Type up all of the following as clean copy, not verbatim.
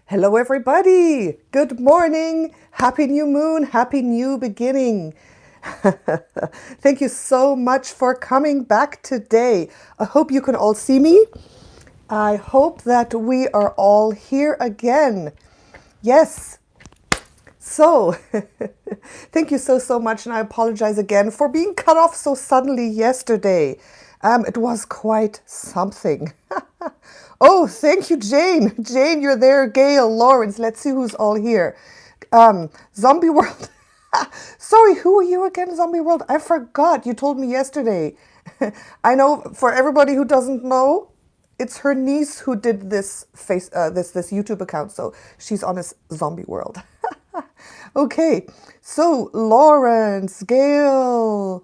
Hello, everybody. Good morning. Happy new moon. Happy new beginning. Thank you so much for coming back today. I hope you can all see me. I hope that we are all here again. Yes. So, thank you so much. And I apologize again for being cut off so suddenly yesterday. It was quite something. Oh, thank you, Jane. Jane, you're there. Gail, Lawrence. Let's see who's all here. Zombie World. Sorry, who are you again, Zombie World? I forgot. You told me yesterday. I know for everybody who doesn't know, it's her niece who did this this YouTube account. So she's on this Zombie World. Okay, so Lawrence, Gail.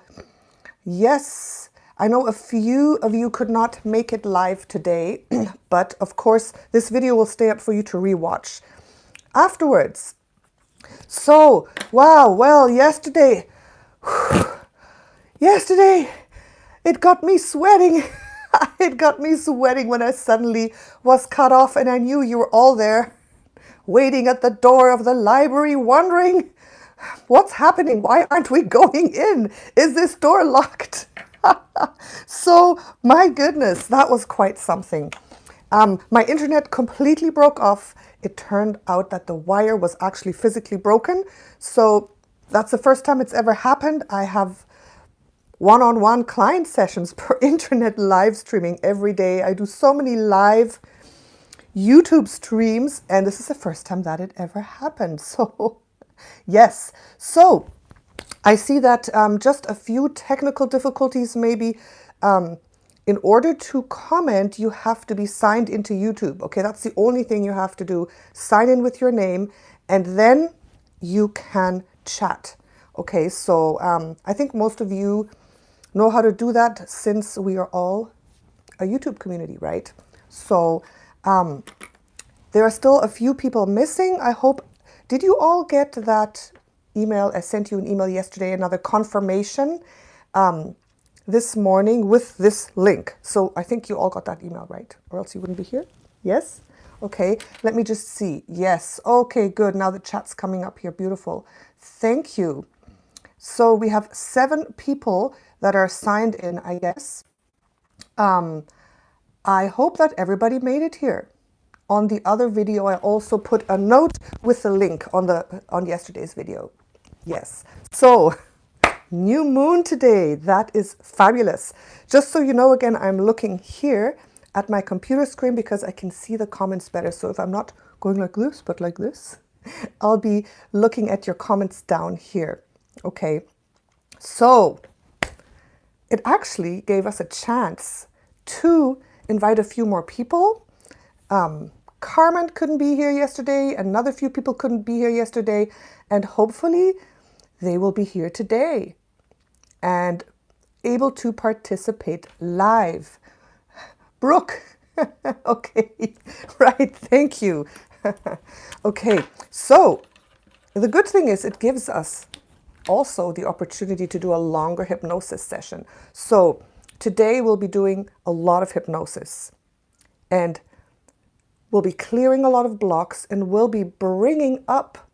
Yes, I know a few of you could not make it live today, but of course this video will stay up for you to rewatch afterwards. So, wow, well, yesterday, it got me sweating. It got me sweating when I suddenly was cut off and I knew you were all there, waiting at the door of the library, wondering, what's happening? Why aren't we going in? Is this door locked? So, my goodness, that was quite something. My internet completely broke off. It turned out that the wire was actually physically broken. So that's the first time it's ever happened. I have one-on-one client sessions per internet live streaming every day. I do so many live YouTube streams, and this is the first time that it ever happened. So, yes. So, I see that just a few technical difficulties maybe. In order to comment, you have to be signed into YouTube. Okay, that's the only thing you have to do. Sign in with your name, and then you can chat. Okay, so I think most of you know how to do that since we are all a YouTube community, right? So there are still a few people missing. I hope, did you all get that email? I sent you an email yesterday, another confirmation this morning with this link. So I think you all got that email, right? Or else you wouldn't be here. Yes? Okay, let me just see. Yes, okay, good. Now the chat's coming up here. Beautiful. Thank you. So we have 7 people that are signed in, I guess. I hope that everybody made it here. On the other video, I also put a note with the link on yesterday's video. Yes. So, new moon today. That is fabulous. Just so you know, again, I'm looking here at my computer screen because I can see the comments better. So if I'm not going like this, but like this, I'll be looking at your comments down here. Okay. So it actually gave us a chance to invite a few more people. Carmen couldn't be here yesterday. Another few people couldn't be here yesterday. And hopefully they will be here today and able to participate live. Brooke, okay, right, thank you. Okay, so the good thing is it gives us also the opportunity to do a longer hypnosis session. So today we'll be doing a lot of hypnosis and we'll be clearing a lot of blocks and we'll be bringing up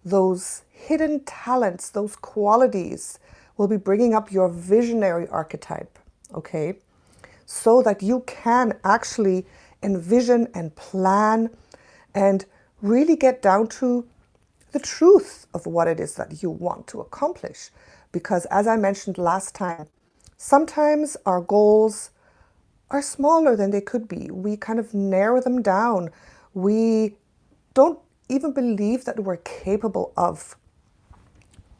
those hidden talents, those qualities. Will be bringing up your visionary archetype, okay? So that you can actually envision and plan and really get down to the truth of what it is that you want to accomplish. Because as I mentioned last time, sometimes our goals are smaller than they could be. We kind of narrow them down. We don't even believe that we're capable of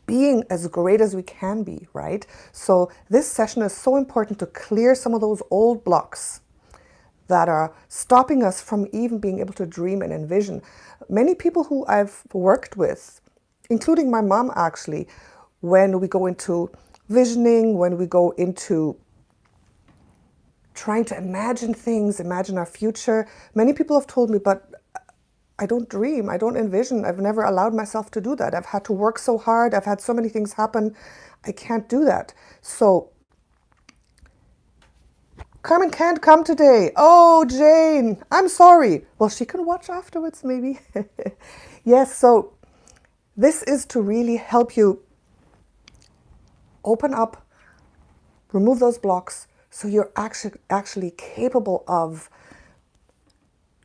being as great as we can be, right? So this session is so important to clear some of those old blocks that are stopping us from even being able to dream and envision. Many people who I've worked with, including my mom actually, when we go into visioning, when we go into trying to imagine things, imagine our future, many people have told me, but I don't dream, I don't envision, I've never allowed myself to do that. I've had to work so hard, I've had so many things happen, I can't do that. So Carmen can't come today. Oh, Jane, I'm sorry. Well, she can watch afterwards, maybe. Yes, so this is to really help you open up, remove those blocks, so you're actually capable of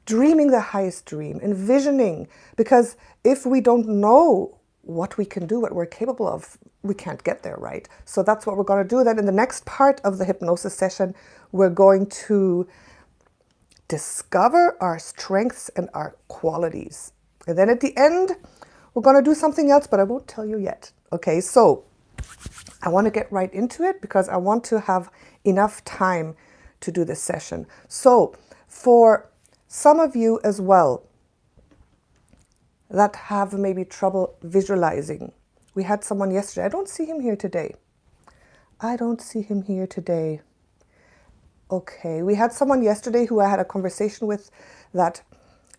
dreaming the highest dream, envisioning. Because if we don't know what we can do, what we're capable of, we can't get there, right? So that's what we're going to do. Then in the next part of the hypnosis session, we're going to discover our strengths and our qualities. And then at the end, we're going to do something else, but I won't tell you yet. Okay, so I want to get right into it because I want to have enough time to do this session. So for some of you as well that have maybe trouble visualizing, we had someone yesterday. I don't see him here today. I don't see him here today. Okay, we had someone yesterday who I had a conversation with that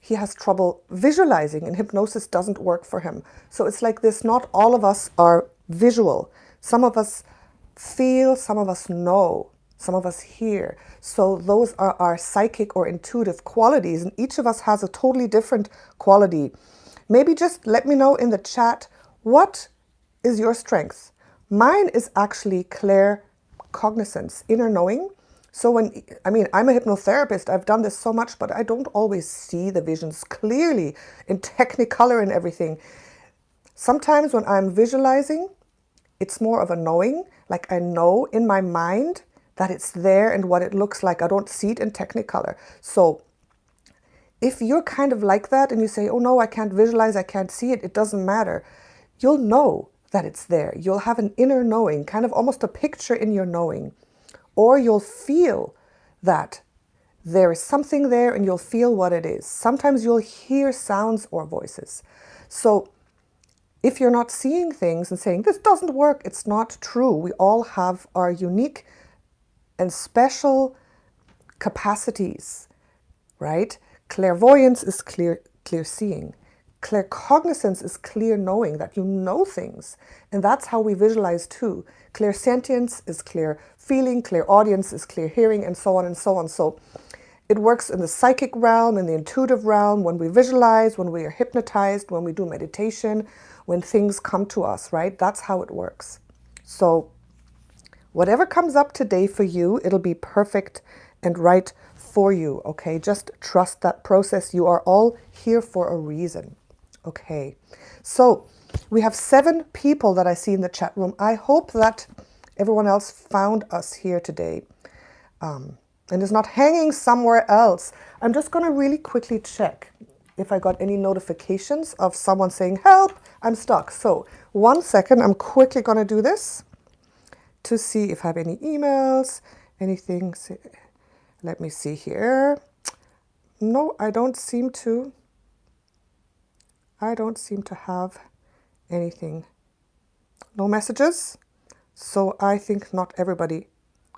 he has trouble visualizing and hypnosis doesn't work for him. So it's like this, not all of us are visual. Some of us feel, some of us know, some of us hear. So those are our psychic or intuitive qualities, and each of us has a totally different quality. Maybe just let me know in the chat, what is your strength? Mine is actually claircognizance, inner knowing. So I'm a hypnotherapist, I've done this so much, but I don't always see the visions clearly in technicolor and everything. Sometimes when I'm visualizing, it's more of a knowing, like I know in my mind that it's there and what it looks like. I don't see it in technicolor. So if you're kind of like that and you say, oh no, I can't visualize, I can't see it, it doesn't matter. You'll know that it's there. You'll have an inner knowing, kind of almost a picture in your knowing. Or you'll feel that there is something there and you'll feel what it is. Sometimes you'll hear sounds or voices. So if you're not seeing things and saying, this doesn't work, it's not true. We all have our unique and special capacities, right? Clairvoyance is clear seeing. Claircognizance is clear knowing, that you know things. And that's how we visualize too. Clairsentience is clear feeling, clairaudience is clear hearing, and so on and so on. So it works in the psychic realm, in the intuitive realm, when we visualize, when we are hypnotized, when we do meditation, when things come to us, right? That's how it works. So whatever comes up today for you, it'll be perfect and right for you, okay? Just trust that process. You are all here for a reason, okay? So we have 7 people that I see in the chat room. I hope that everyone else found us here today and is not hanging somewhere else. I'm just going to really quickly check if I got any notifications of someone saying, help, I'm stuck. So 1 second, I'm quickly going to do this to see if I have any emails, anything. Let me see here. No, I don't seem to have anything. No messages. So I think not everybody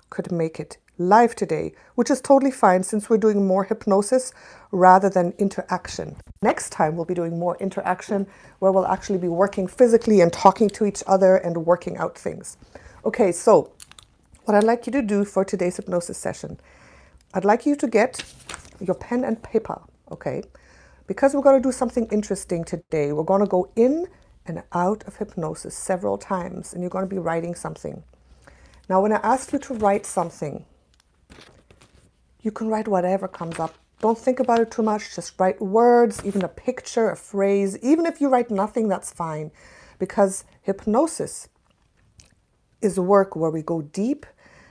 could make it live today, which is totally fine since we're doing more hypnosis rather than interaction. Next time we'll be doing more interaction where we'll actually be working physically and talking to each other and working out things. Okay, so what I'd like you to do for today's hypnosis session, I'd like you to get your pen and paper, okay? Because we're going to do something interesting today. We're going to go in and out of hypnosis several times, and you're going to be writing something. Now, when I ask you to write something, you can write whatever comes up. Don't think about it too much. Just write words, even a picture, a phrase. Even if you write nothing, that's fine. Because hypnosis is work where we go deep,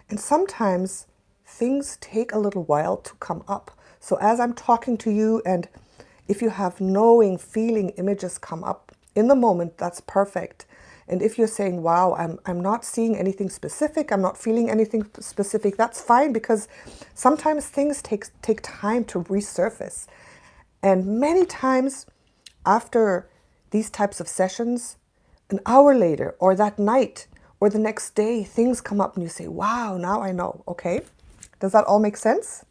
and sometimes things take a little while to come up. So as I'm talking to you, and if you have knowing, feeling images come up in the moment, that's perfect. And if you're saying, wow, I'm not seeing anything specific, I'm not feeling anything specific, that's fine, because sometimes things take time to resurface. And many times after these types of sessions, an hour later or that night or the next day, things come up and you say, wow, now I know, okay? Does that all make sense?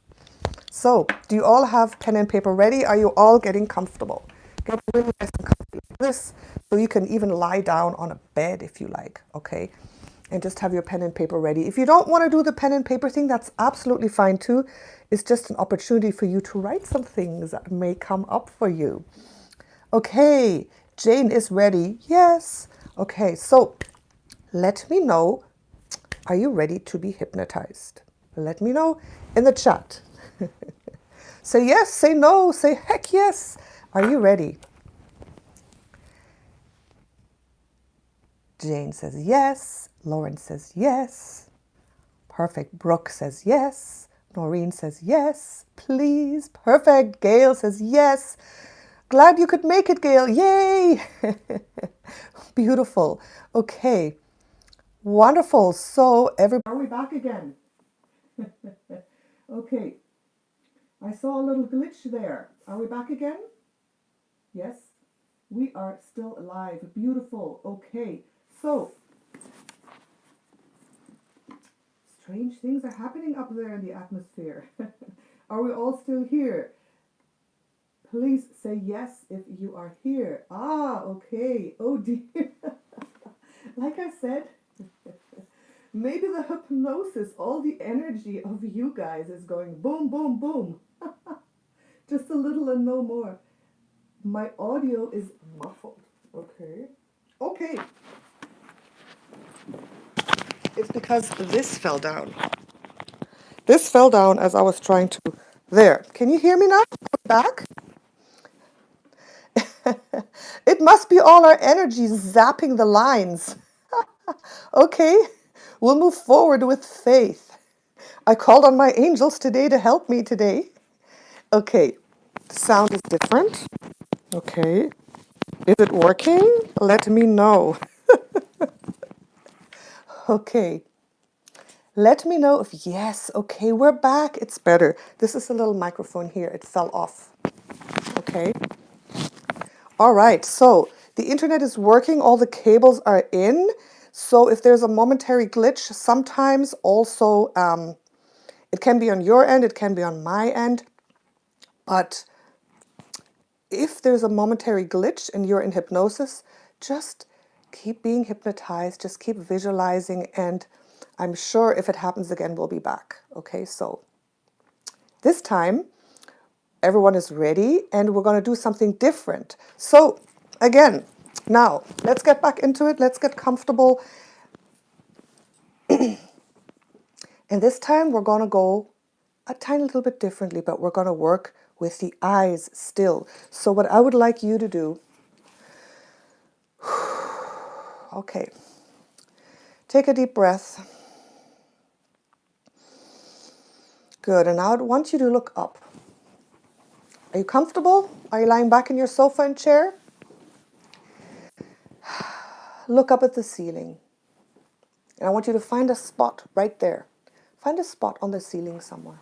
So, do you all have pen and paper ready? Are you all getting comfortable? Get really nice and comfy like this, so you can even lie down on a bed if you like, okay? And just have your pen and paper ready. If you don't want to do the pen and paper thing, that's absolutely fine too. It's just an opportunity for you to write some things that may come up for you. Okay, Jane is ready. Yes. Okay, so let me know. Are you ready to be hypnotized? Let me know in the chat. Say yes, say no, say heck yes. Are you ready? Jane says yes. Lauren says yes. Perfect. Brooke says yes. Noreen says yes. Please. Perfect. Gail says yes. Glad you could make it, Gail. Yay! Beautiful. Okay. Wonderful. So, everybody, are we back again? Okay. I saw a little glitch there. Are we back again? Yes. We are still alive. Beautiful. Okay. So, strange things are happening up there in the atmosphere. Are we all still here? Please say yes if you are here. Ah, okay. Oh dear. Like I said, maybe the hypnosis, all the energy of you guys is going boom, boom, boom. Just a little and no more. My audio is muffled. Okay. Okay. It's because this fell down. This fell down as I was trying to. There. Can you hear me now? Back? It must be all our energy zapping the lines. Okay. We'll move forward with faith. I called on my angels today to help me today. Okay. The sound is different. Okay. Is it working? Let me know. Okay. Let me know if yes. Okay, we're back. It's better. This is a little microphone here. It fell off. Okay. All right. So the internet is working. All the cables are in. So if there's a momentary glitch, sometimes also it can be on your end. It can be on my end. But if there's a momentary glitch and you're in hypnosis, just keep being hypnotized, just keep visualizing, and I'm sure if it happens again, we'll be back. Okay, so this time, everyone is ready, and we're going to do something different. So again, now, let's get back into it. Let's get comfortable. And this time, we're going to go a tiny little bit differently, but we're going to work with the eyes still. So what I would like you to do, okay, take a deep breath. Good, and now I want you to look up. Are you comfortable? Are you lying back in your sofa and chair? Look up at the ceiling. And I want you to find a spot right there. Find a spot on the ceiling somewhere.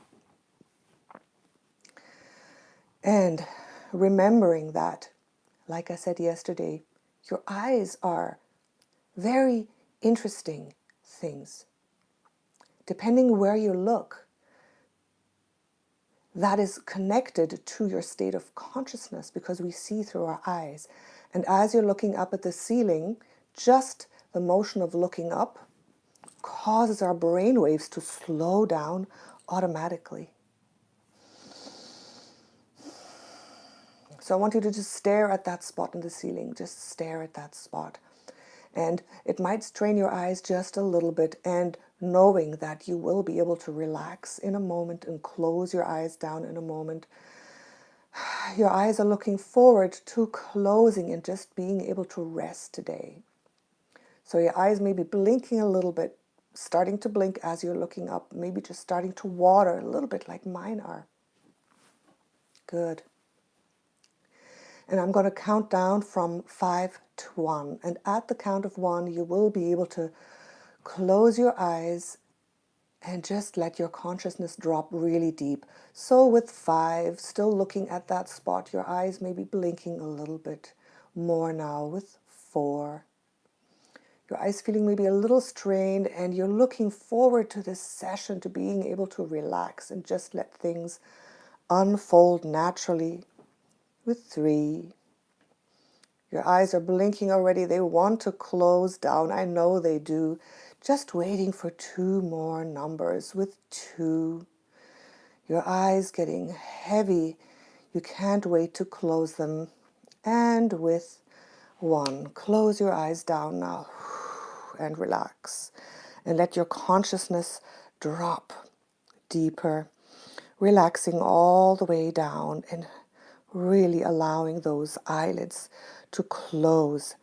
And remembering that, like I said yesterday, your eyes are very interesting things. Depending where you look, that is connected to your state of consciousness because we see through our eyes. And as you're looking up at the ceiling, just the motion of looking up causes our brain waves to slow down automatically. So I want you to just stare at that spot in the ceiling. Just stare at that spot. And it might strain your eyes just a little bit, and knowing that you will be able to relax in a moment and close your eyes down in a moment. Your eyes are looking forward to closing and just being able to rest today. So your eyes may be blinking a little bit, starting to blink as you're looking up, maybe just starting to water a little bit like mine are. Good. And I'm going to count down from 5 to 1. And at the count of 1, you will be able to close your eyes and just let your consciousness drop really deep. So with 5, still looking at that spot, your eyes may be blinking a little bit more now. With 4, your eyes feeling maybe a little strained, and you're looking forward to this session, to being able to relax and just let things unfold naturally. With 3, your eyes are blinking already. They want to close down. I know they do. Just waiting for 2 more numbers. With 2, your eyes getting heavy. You can't wait to close them. And with 1, close your eyes down now and relax. And let your consciousness drop deeper, relaxing all the way down and really allowing those eyelids to close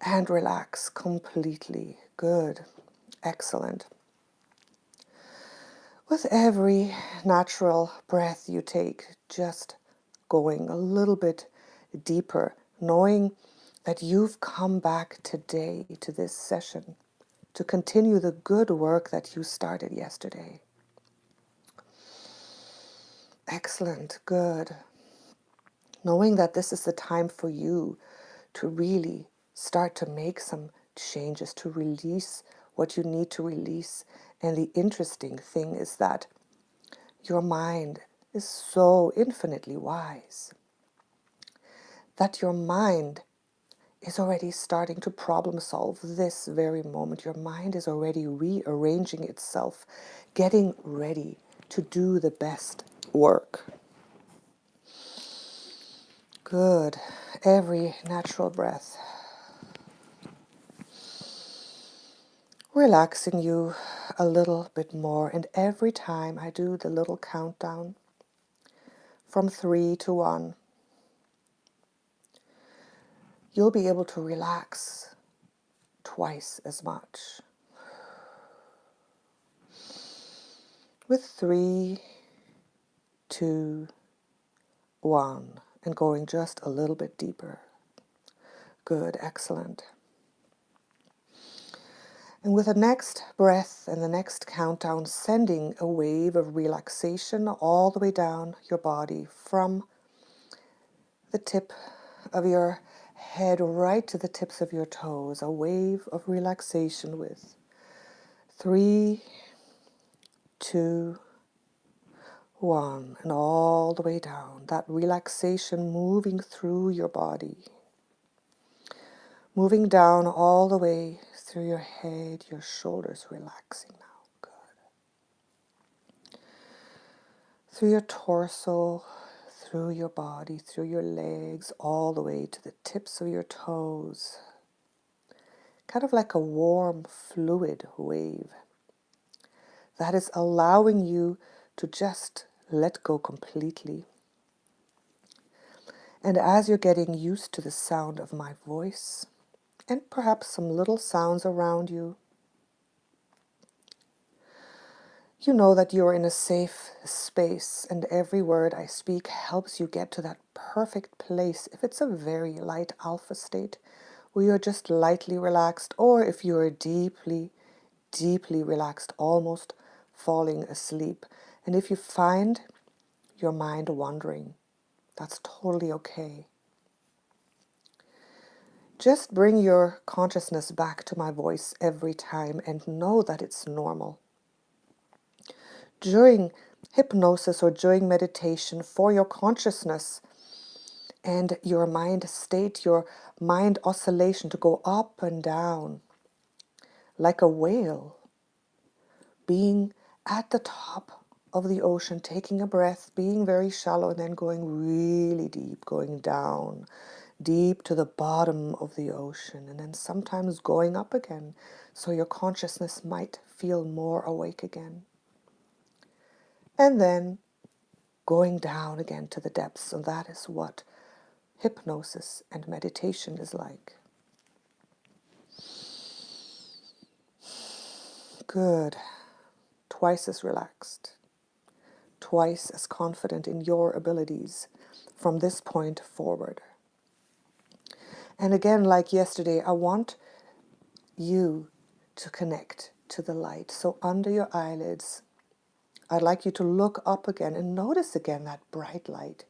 and relax completely. Good. Excellent. With every natural breath you take, just going a little bit deeper, knowing that you've come back today to this session to continue the good work that you started yesterday. Excellent. Good. Knowing that this is the time for you to really start to make some changes, to release what you need to release. And the interesting thing is that your mind is so infinitely wise that your mind is already starting to problem solve this very moment. Your mind is already rearranging itself, getting ready to do the best work. Good. Every natural breath. Relaxing you a little bit more. And every time I do the little countdown from 3 to 1, you'll be able to relax twice as much. With 3, 2, 1, and going just a little bit deeper. Good, excellent. And with the next breath and the next countdown, sending a wave of relaxation all the way down your body from the tip of your head right to the tips of your toes. A wave of relaxation with 3, 2, 1, and all the way down. That relaxation moving through your body. Moving down all the way through your head, your shoulders relaxing now. Good. Through your torso, through your body, through your legs, all the way to the tips of your toes. Kind of like a warm fluid wave that is allowing you to just let go completely. And as you're getting used to the sound of my voice, and perhaps some little sounds around you, you know that you're in a safe space, and every word I speak helps you get to that perfect place. If it's a very light alpha state, where you're just lightly relaxed, or if you're deeply, deeply relaxed, almost falling asleep. And if you find your mind wandering, that's totally okay. Just bring your consciousness back to my voice every time and know that it's normal. During hypnosis or during meditation, for your consciousness and your mind state, your mind oscillation to go up and down like a whale, being at the top of the ocean, taking a breath, being very shallow, and then going really deep, going down deep to the bottom of the ocean, and then sometimes going up again, so your consciousness might feel more awake again. And then going down again to the depths, and that is what hypnosis and meditation is like. Good. Twice as relaxed. Twice as confident in your abilities from this point forward. And again, like yesterday, I want you to connect to the light. So under your eyelids, I'd like you to look up again and notice again that bright light.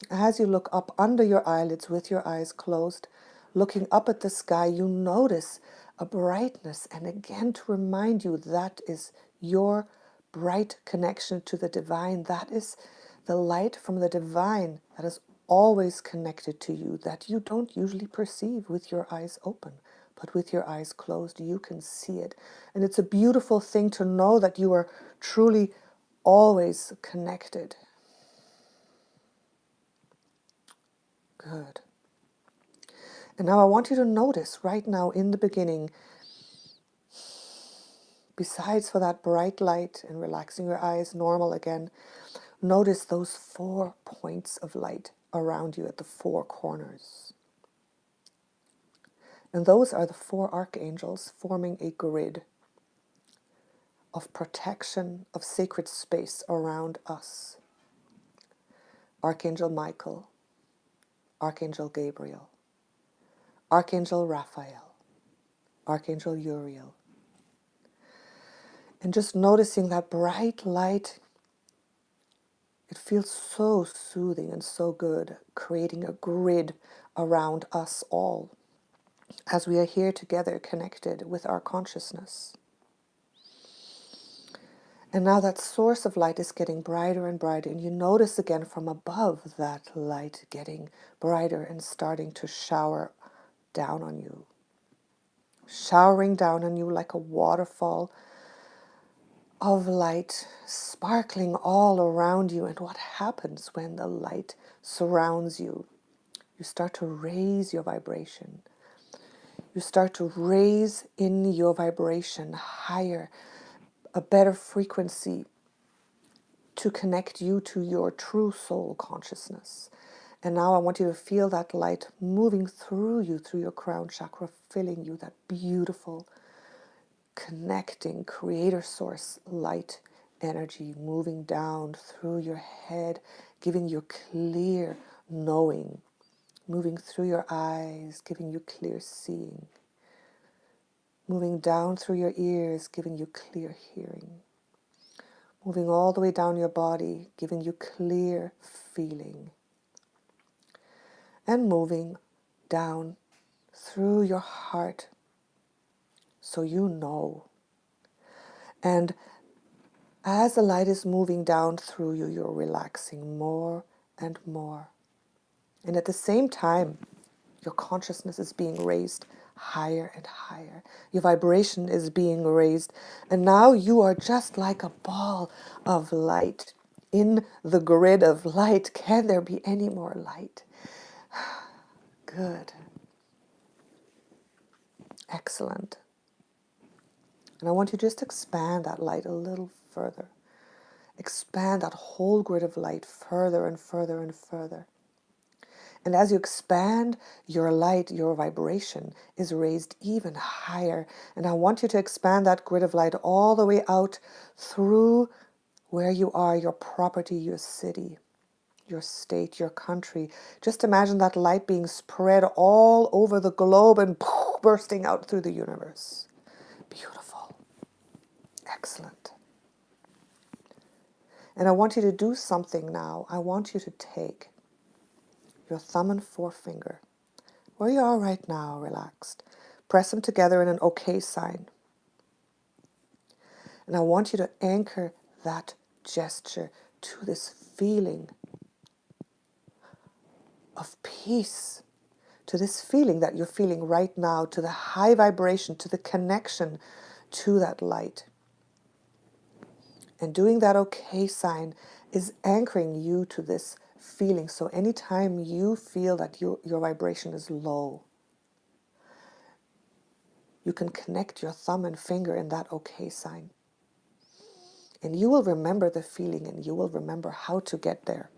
As you look up under your eyelids with your eyes closed, looking up at the sky, you notice a brightness. And again, to remind you, that is your bright connection to the divine. That is the light from the divine that is always connected to you, that you don't usually perceive with your eyes open, but with your eyes closed, you can see it. And it's a beautiful thing to know that you are truly always connected. Good. And now I want you to notice right now in the beginning, besides for that bright light and relaxing your eyes normal again, notice those 4 points of light around you at the 4 corners. And those are the 4 archangels forming a grid of protection, of sacred space around us. Archangel Michael, Archangel Gabriel, Archangel Raphael, Archangel Uriel. And just noticing that bright light, it feels so soothing and so good, creating a grid around us all as we are here together connected with our consciousness. And now that source of light is getting brighter and brighter, and you notice again from above that light getting brighter and starting to shower down on you. Showering down on you like a waterfall of light, sparkling all around you. And what happens when the light surrounds you? You start to raise your vibration. You start to raise in your vibration higher, a better frequency to connect you to your true soul consciousness. And now I want you to feel that light moving through you, through your crown chakra, filling you, that beautiful, connecting, creator source light energy moving down through your head, giving you clear knowing, moving through your eyes, giving you clear seeing, moving down through your ears, giving you clear hearing, moving all the way down your body, giving you clear feeling, and moving down through your heart so you know. And as the light is moving down through you, you're relaxing more and more. And at the same time, your consciousness is being raised higher and higher. Your vibration is being raised. And now you are just like a ball of light in the grid of light. Can there be any more light? Good. Excellent. And I want you to just expand that light a little further. Expand that whole grid of light further and further and further. And as you expand your light, your vibration is raised even higher. And I want you to expand that grid of light all the way out through where you are, your property, your city, your state, your country. Just imagine that light being spread all over the globe and bursting out through the universe. Beautiful. Excellent. And I want you to do something now. I want you to take your thumb and forefinger, where you are right now, relaxed. Press them together in an OK sign. And I want you to anchor that gesture to this feeling of peace, to this feeling that you're feeling right now, to the high vibration, to the connection to that light. And doing that OK sign is anchoring you to this feeling. So anytime you feel that your vibration is low, you can connect your thumb and finger in that OK sign. And you will remember the feeling and you will remember how to get there.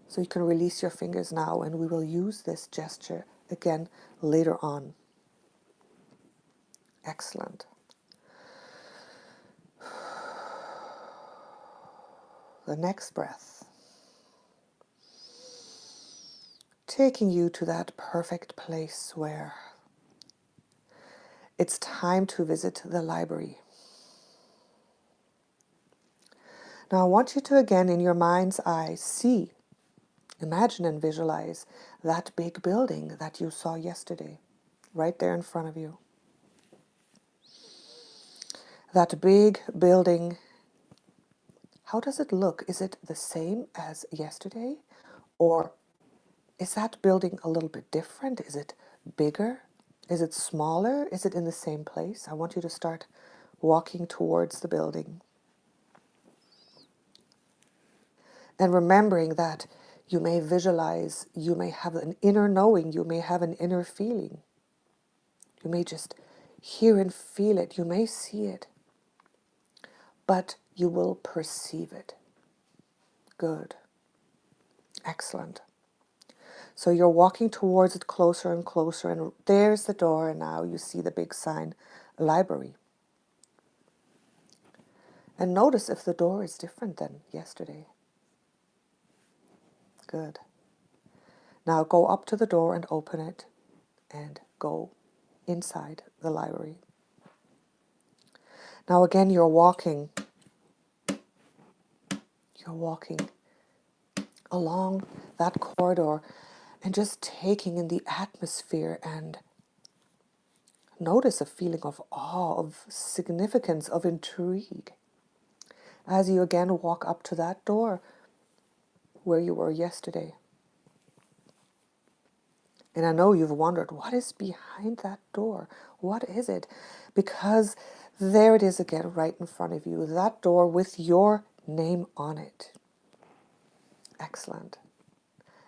So you can release your fingers now, and we will use this gesture again later on. Excellent. The next breath, taking you to that perfect place where it's time to visit the library. Now I want you to again in your mind's eye see, imagine and visualize that big building that you saw yesterday, right there in front of you. That big building, how does it look? Is it the same as yesterday? Or is that building a little bit different? Is it bigger? Is it smaller? Is it in the same place? I want you to start walking towards the building. And remembering that you may visualize, you may have an inner knowing, you may have an inner feeling. You may just hear and feel it, you may see it, but you will perceive it. Good. Excellent. So you're walking towards it closer and closer, and there's the door, and now you see the big sign, library. And notice if the door is different than yesterday. Good. Now go up to the door and open it, and go inside the library. Now again, you're walking along that corridor and just taking in the atmosphere, and notice a feeling of awe, of significance, of intrigue as you again walk up to that door where you were yesterday. And I know you've wondered, what is behind that door? What is it? Because there it is again, right in front of you, that door with your name on it. Excellent.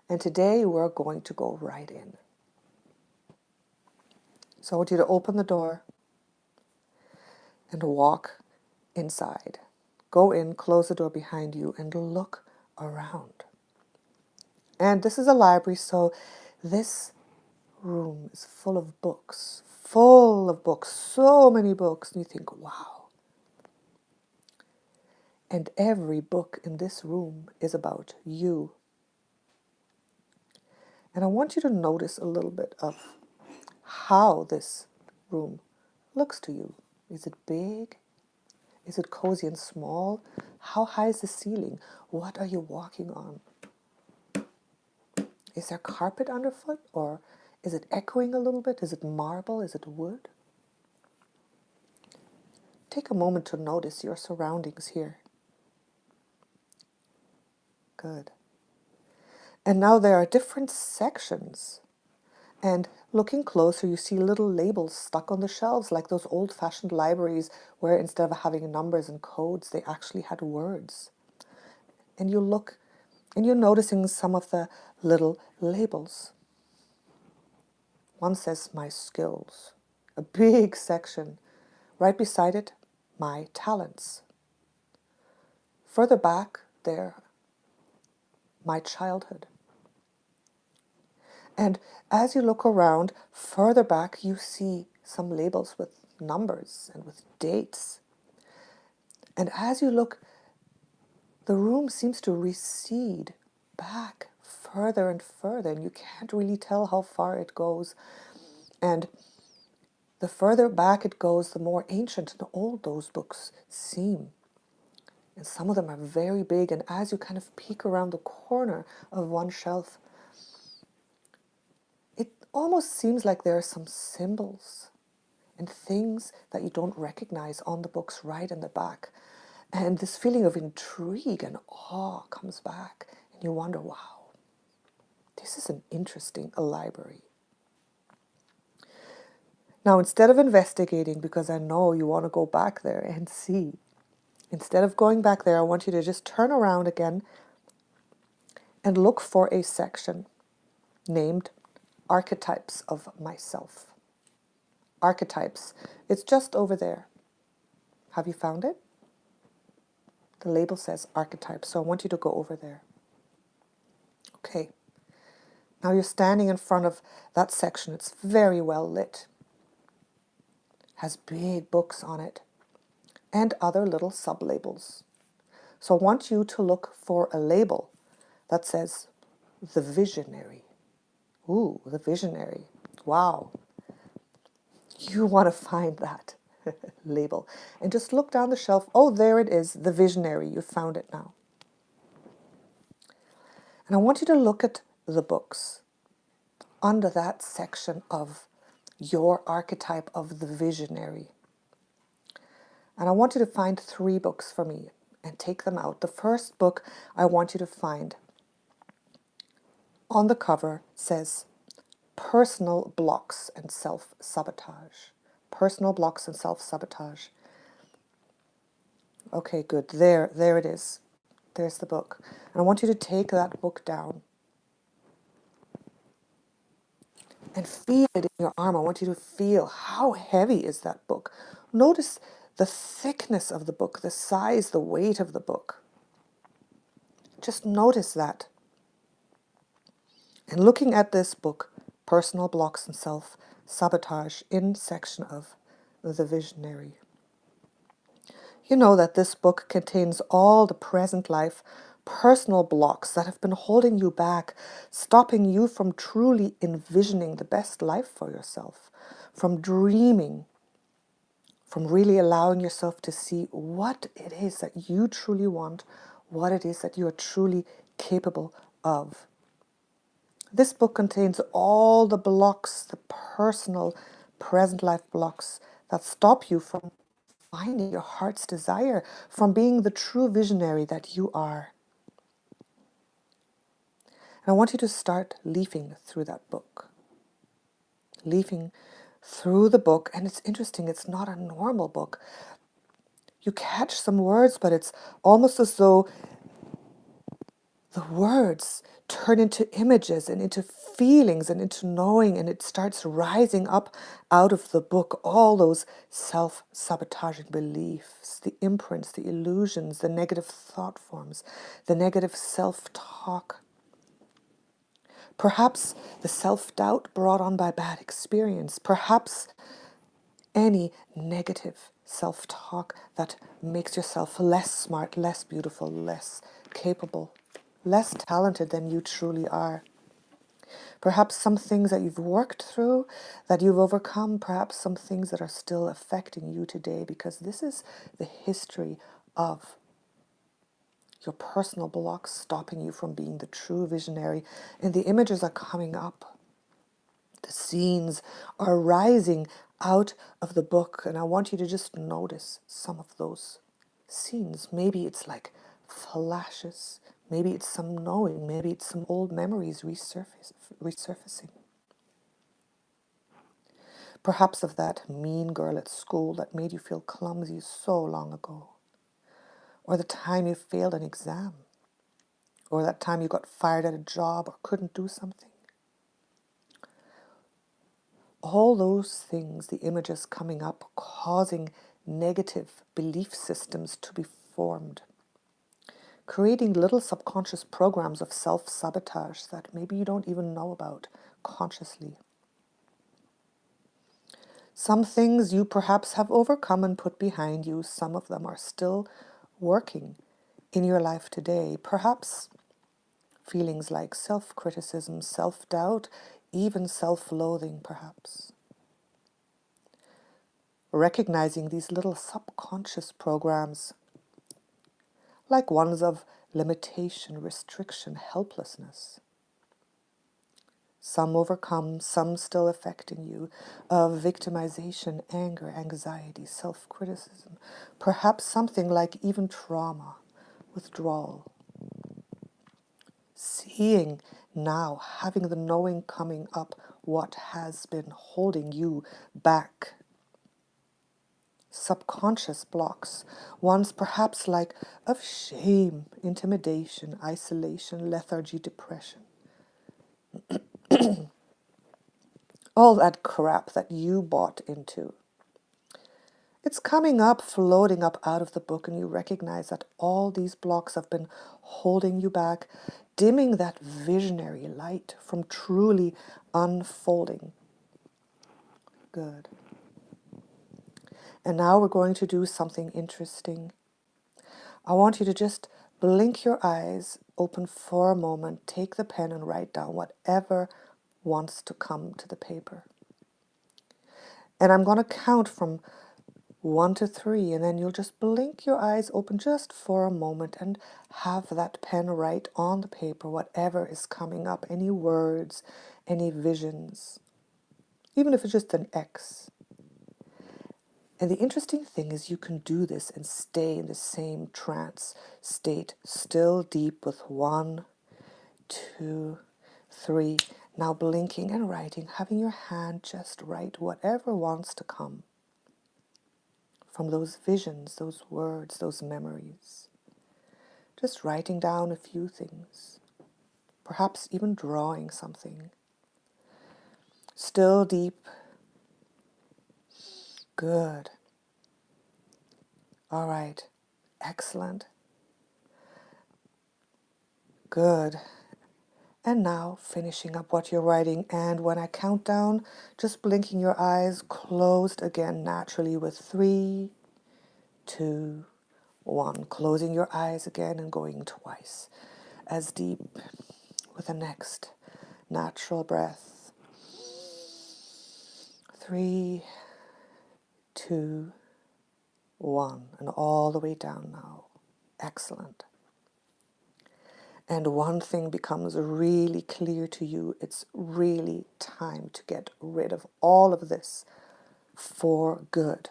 And today we're going to go right in. So I want you to open the door and walk inside. Go in, close the door behind you, and look around. And this is a library, so this room is full of books, so many books. And you think, wow. And every book in this room is about you. And I want you to notice a little bit of how this room looks to you. Is it big? Is it cozy and small? How high is the ceiling? What are you walking on? Is there carpet underfoot, or is it echoing a little bit? Is it marble? Is it wood? Take a moment to notice your surroundings here. Good. And now there are different sections. And looking closer, you see little labels stuck on the shelves, like those old-fashioned libraries where instead of having numbers and codes, they actually had words. And you look, and you're noticing some of the little labels. One says, my skills. A big section. Right beside it, my talents. Further back there, my childhood. And as you look around, further back, you see some labels with numbers and with dates. And as you look, the room seems to recede back further and further, and you can't really tell how far it goes. And the further back it goes, the more ancient and old those books seem. And some of them are very big, and as you kind of peek around the corner of one shelf, it almost seems like there are some symbols and things that you don't recognize on the books right in the back. And this feeling of intrigue and awe comes back, and you wonder, wow, this is an interesting library. Now, instead of investigating, because I know you want to go back there and see, instead of going back there, I want you to just turn around again and look for a section named Archetypes of Myself. Archetypes. It's just over there. Have you found it? The label says Archetypes, so I want you to go over there. Okay. Now you're standing in front of that section. It's very well lit. Has big books on it and other little sub-labels. So I want you to look for a label that says The Visionary. Ooh, The Visionary. Wow. You want to find that label. And just look down the shelf. Oh, there it is, The Visionary. You found it now. And I want you to look at the books under that section of your archetype of the visionary. And I want you to find 3 books for me and take them out. The first book I want you to find on the cover says personal blocks and self-sabotage. Personal blocks and self-sabotage. Okay, good. There it is. There's the book. And I want you to take that book down and feel it in your arm. I want you to feel how heavy is that book. Notice the thickness of the book, the size, the weight of the book. Just notice that. And looking at this book, Personal Blocks and Self-Sabotage, in section of The Visionary. You know that this book contains all the present life personal blocks that have been holding you back, stopping you from truly envisioning the best life for yourself, from dreaming, from really allowing yourself to see what it is that you truly want, what it is that you are truly capable of. This book contains all the blocks, the personal present life blocks that stop you from finding your heart's desire, from being the true visionary that you are. And I want you to start leafing through that book. Leafing through the book, and it's interesting, it's not a normal book. You catch some words, but it's almost as though the words turn into images and into feelings and into knowing, and it starts rising up out of the book, all those self-sabotaging beliefs, the imprints, the illusions, the negative thought forms, the negative self-talk. Perhaps the self-doubt brought on by bad experience, perhaps any negative self-talk that makes yourself less smart, less beautiful, less capable, less talented than you truly are. Perhaps some things that you've worked through, that you've overcome, perhaps some things that are still affecting you today, because this is the history of your personal blocks stopping you from being the true visionary. And the images are coming up. The scenes are rising out of the book, and I want you to just notice some of those scenes. Maybe it's like flashes, maybe it's some knowing, maybe it's some old memories resurfacing. Perhaps of that mean girl at school that made you feel clumsy so long ago, or the time you failed an exam, or that time you got fired at a job or couldn't do something. All those things, the images coming up, causing negative belief systems to be formed, creating little subconscious programs of self-sabotage that maybe you don't even know about consciously. Some things you perhaps have overcome and put behind you. Some of them are still working in your life today. Perhaps feelings like self-criticism, self-doubt, even self-loathing, perhaps. Recognizing these little subconscious programs, like ones of limitation, restriction, helplessness. Some overcome, some still affecting you, of victimization, anger, anxiety, self-criticism, perhaps something like even trauma, withdrawal. Seeing now, having the knowing coming up, what has been holding you back. Subconscious blocks, ones perhaps like of shame, intimidation, isolation, lethargy, depression. All that crap that you bought into. It's coming up, floating up out of the book, and you recognize that all these blocks have been holding you back, dimming that visionary light from truly unfolding. Good. And now we're going to do something interesting. I want you to just blink your eyes, open for a moment, take the pen and write down whatever wants to come to the paper. And I'm going to count from 1 to 3, and then you'll just blink your eyes open just for a moment and have that pen write on the paper whatever is coming up, any words, any visions, even if it's just an X. And the interesting thing is you can do this and stay in the same trance state, still deep with 1, 2, 3, Now blinking and writing, having your hand just write whatever wants to come from those visions, those words, those memories. Just writing down a few things, perhaps even drawing something. Still deep. Good. All right. Excellent. Good. And now finishing up what you're writing, and when I count down, just blinking your eyes closed again naturally with 3, 2, 1. Closing your eyes again and going twice as deep with the next natural breath. 3, 2, 1. And all the way down now. Excellent. And one thing becomes really clear to you. It's really time to get rid of all of this for good.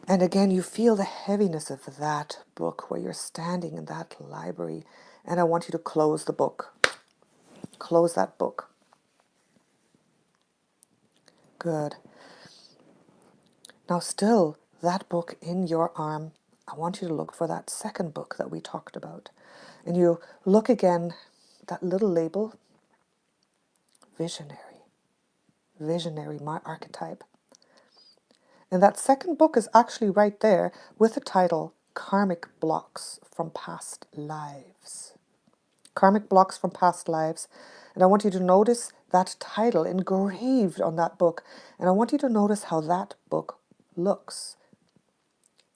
And again, you feel the heaviness of that book where you're standing in that library. And I want you to close the book. Close that book. Good. Now still, that book in your arm, I want you to look for that second book that we talked about. And you look again, that little label, visionary. Visionary, my archetype. And that second book is actually right there with the title, Karmic Blocks from Past Lives. Karmic Blocks from Past Lives. And I want you to notice that title engraved on that book. And I want you to notice how that book looks.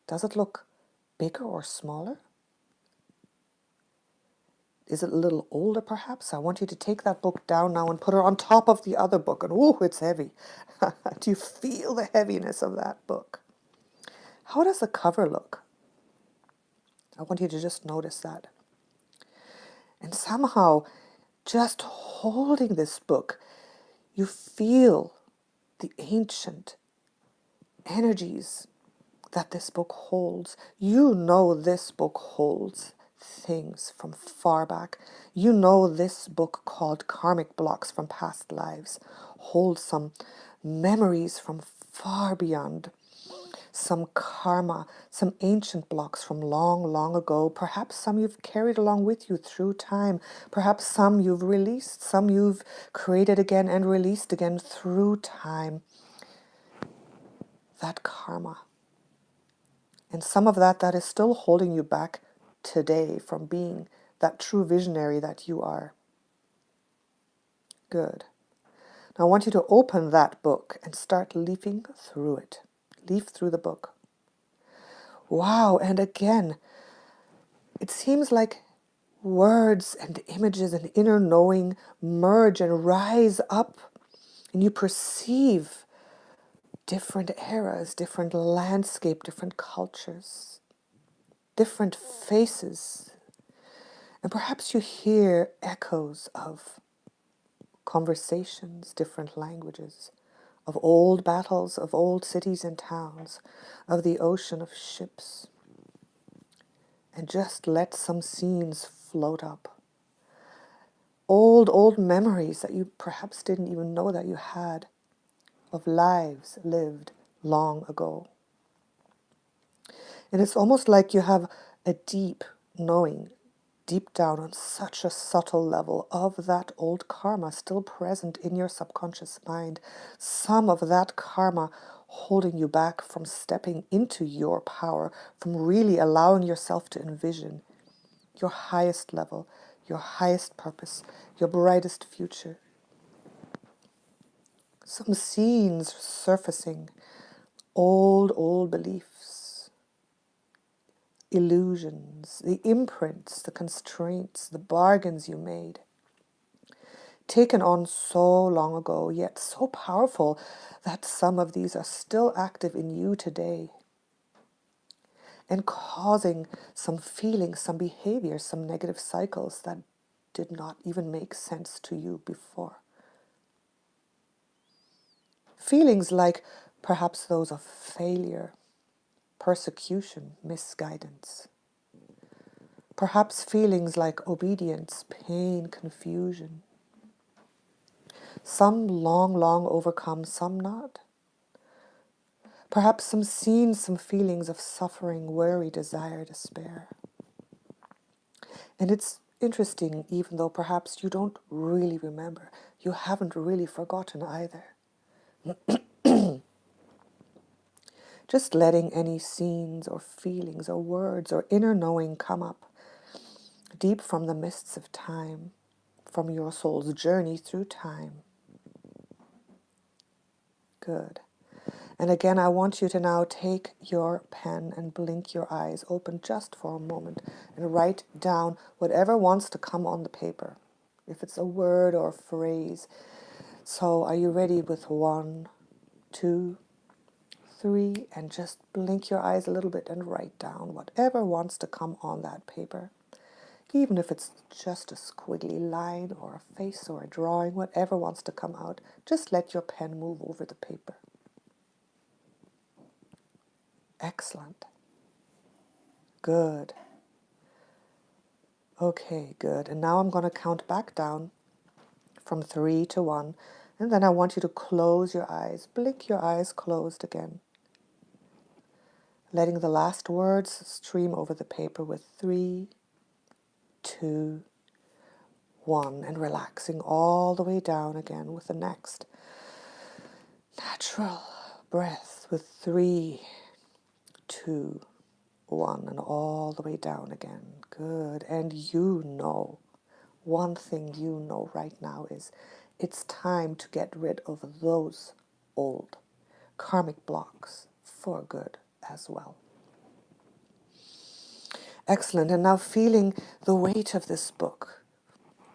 Does it look bigger or smaller? Is it a little older perhaps? I want you to take that book down now and put her on top of the other book. And oh, it's heavy. Do you feel the heaviness of that book? How does the cover look? I want you to just notice that. And somehow, just holding this book, you feel the ancient energies that this book holds. You know this book holds things from far back. You know this book called Karmic Blocks from Past Lives holds some memories from far beyond, some karma, some ancient blocks from long, long ago. Perhaps some you've carried along with you through time. Perhaps some you've released, some you've created again and released again through time. That karma. And some of that is still holding you back today from being that true visionary that you are. Good. Now I want you to open that book and start leafing through it. Leaf through the book. Wow, and again, it seems like words and images and inner knowing merge and rise up, and you perceive different eras, different landscape, different cultures, different faces. And perhaps you hear echoes of conversations, different languages, of old battles, of old cities and towns, of the ocean of ships. And just let some scenes float up. Old memories that you perhaps didn't even know that you had, of lives lived long ago. And it's almost like you have a deep knowing, deep down on such a subtle level of that old karma still present in your subconscious mind. Some of that karma holding you back from stepping into your power, from really allowing yourself to envision your highest level, your highest purpose, your brightest future. Some scenes surfacing, old beliefs, illusions, the imprints, the constraints, the bargains you made, taken on so long ago, yet so powerful that some of these are still active in you today and causing some feelings, some behaviors, some negative cycles that did not even make sense to you before. Feelings like perhaps those of failure, persecution, misguidance. Perhaps feelings like obedience, pain, confusion. Some long, long overcome, some not. Perhaps some scenes, some feelings of suffering, worry, desire, despair. And it's interesting, even though perhaps you don't really remember, you haven't really forgotten either. Just letting any scenes or feelings or words or inner knowing come up deep from the mists of time, from your soul's journey through time. Good. And again, I want you to now take your pen and blink your eyes open just for a moment and write down whatever wants to come on the paper, if it's a word or a phrase. So are you ready with 1, 2, 3, and just blink your eyes a little bit and write down whatever wants to come on that paper. Even if it's just a squiggly line or a face or a drawing, whatever wants to come out, just let your pen move over the paper. Excellent. Good. Okay, good. And now I'm going to count back down from 3 to 1. And then I want you to close your eyes. Blink your eyes closed again. Letting the last words stream over the paper with 3, 2, 1. And relaxing all the way down again with the next natural breath with 3, 2, 1, and all the way down again. Good. And you know, one thing you know right now is it's time to get rid of those old karmic blocks for good as well. Excellent. And now feeling the weight of this book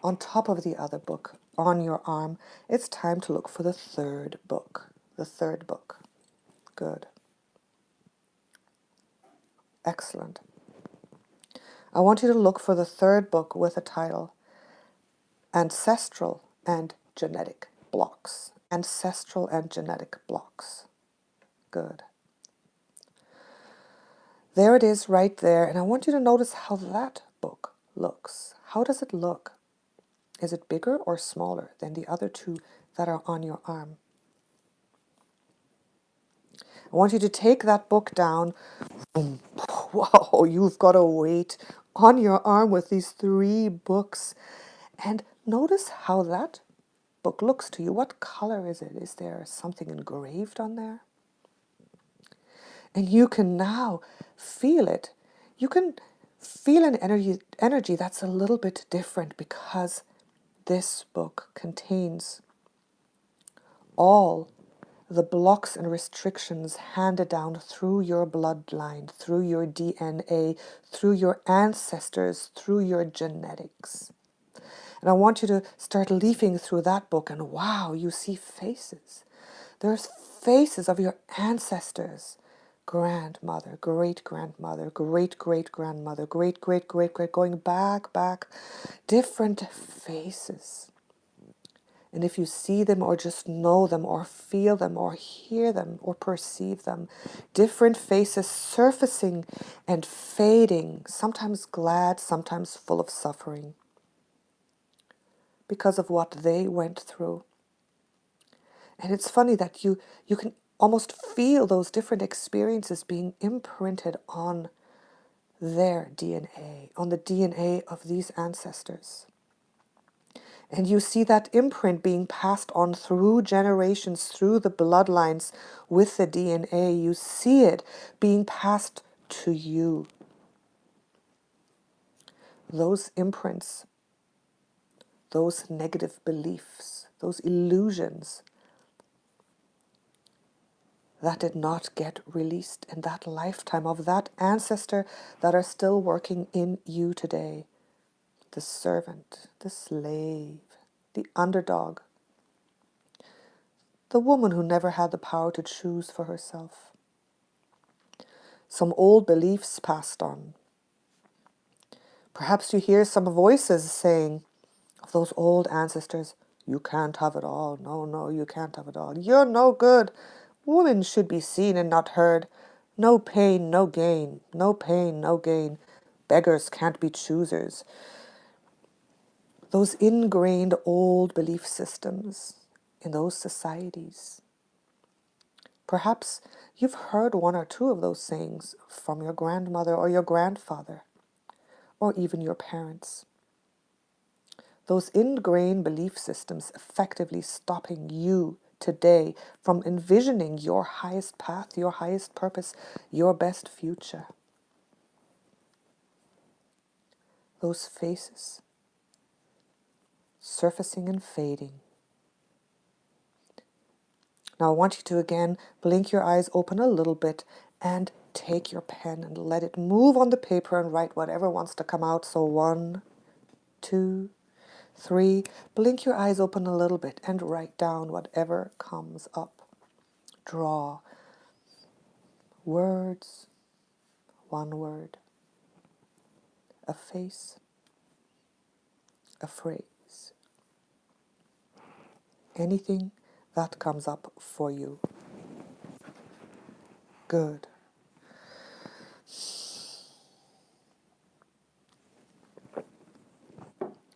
on top of the other book on your arm, it's time to look for the third book. The third book. Good. Excellent. I want you to look for the third book with a title, Ancestral and Genetic Blocks. Ancestral and Genetic Blocks. Good. There it is right there, and I want you to notice how that book looks. How does it look? Is it bigger or smaller than the other two that are on your arm? I want you to take that book down. Wow, you've got a weight on your arm with these 3 books. And notice how that book looks to you. What color is it? Is there something engraved on there? And you can now feel it. You can feel an energy that's a little bit different because this book contains all the blocks and restrictions handed down through your bloodline, through your DNA, through your ancestors, through your genetics. And I want you to start leafing through that book, and wow, you see faces. There's faces of your ancestors. Grandmother, great-grandmother, great-great-grandmother, great-great-great-great, going back, different faces. And if you see them or just know them or feel them or hear them or perceive them, different faces surfacing and fading, sometimes glad, sometimes full of suffering because of what they went through. And it's funny that you can almost feel those different experiences being imprinted on their DNA, on the DNA of these ancestors. And you see that imprint being passed on through generations, through the bloodlines with the DNA. You see it being passed to you. Those imprints, those negative beliefs, those illusions that did not get released in that lifetime of that ancestor that are still working in you today. The servant, the slave, the underdog, the woman who never had the power to choose for herself. Some old beliefs passed on. Perhaps you hear some voices saying of those old ancestors, you can't have it all. No, you can't have it all. You're no good. Women should be seen and not heard. No pain, no gain. No pain, no gain. Beggars can't be choosers. Those ingrained old belief systems in those societies. Perhaps you've heard one or two of those sayings from your grandmother or your grandfather, or even your parents. Those ingrained belief systems effectively stopping you today from envisioning your highest path, your highest purpose, your best future. Those faces, surfacing and fading. Now I want you to again blink your eyes open a little bit and take your pen and let it move on the paper and write whatever wants to come out. So 1, 2, 3. Blink your eyes open a little bit and write down whatever comes up. Draw words, one word, a face, a phrase. Anything that comes up for you. Good.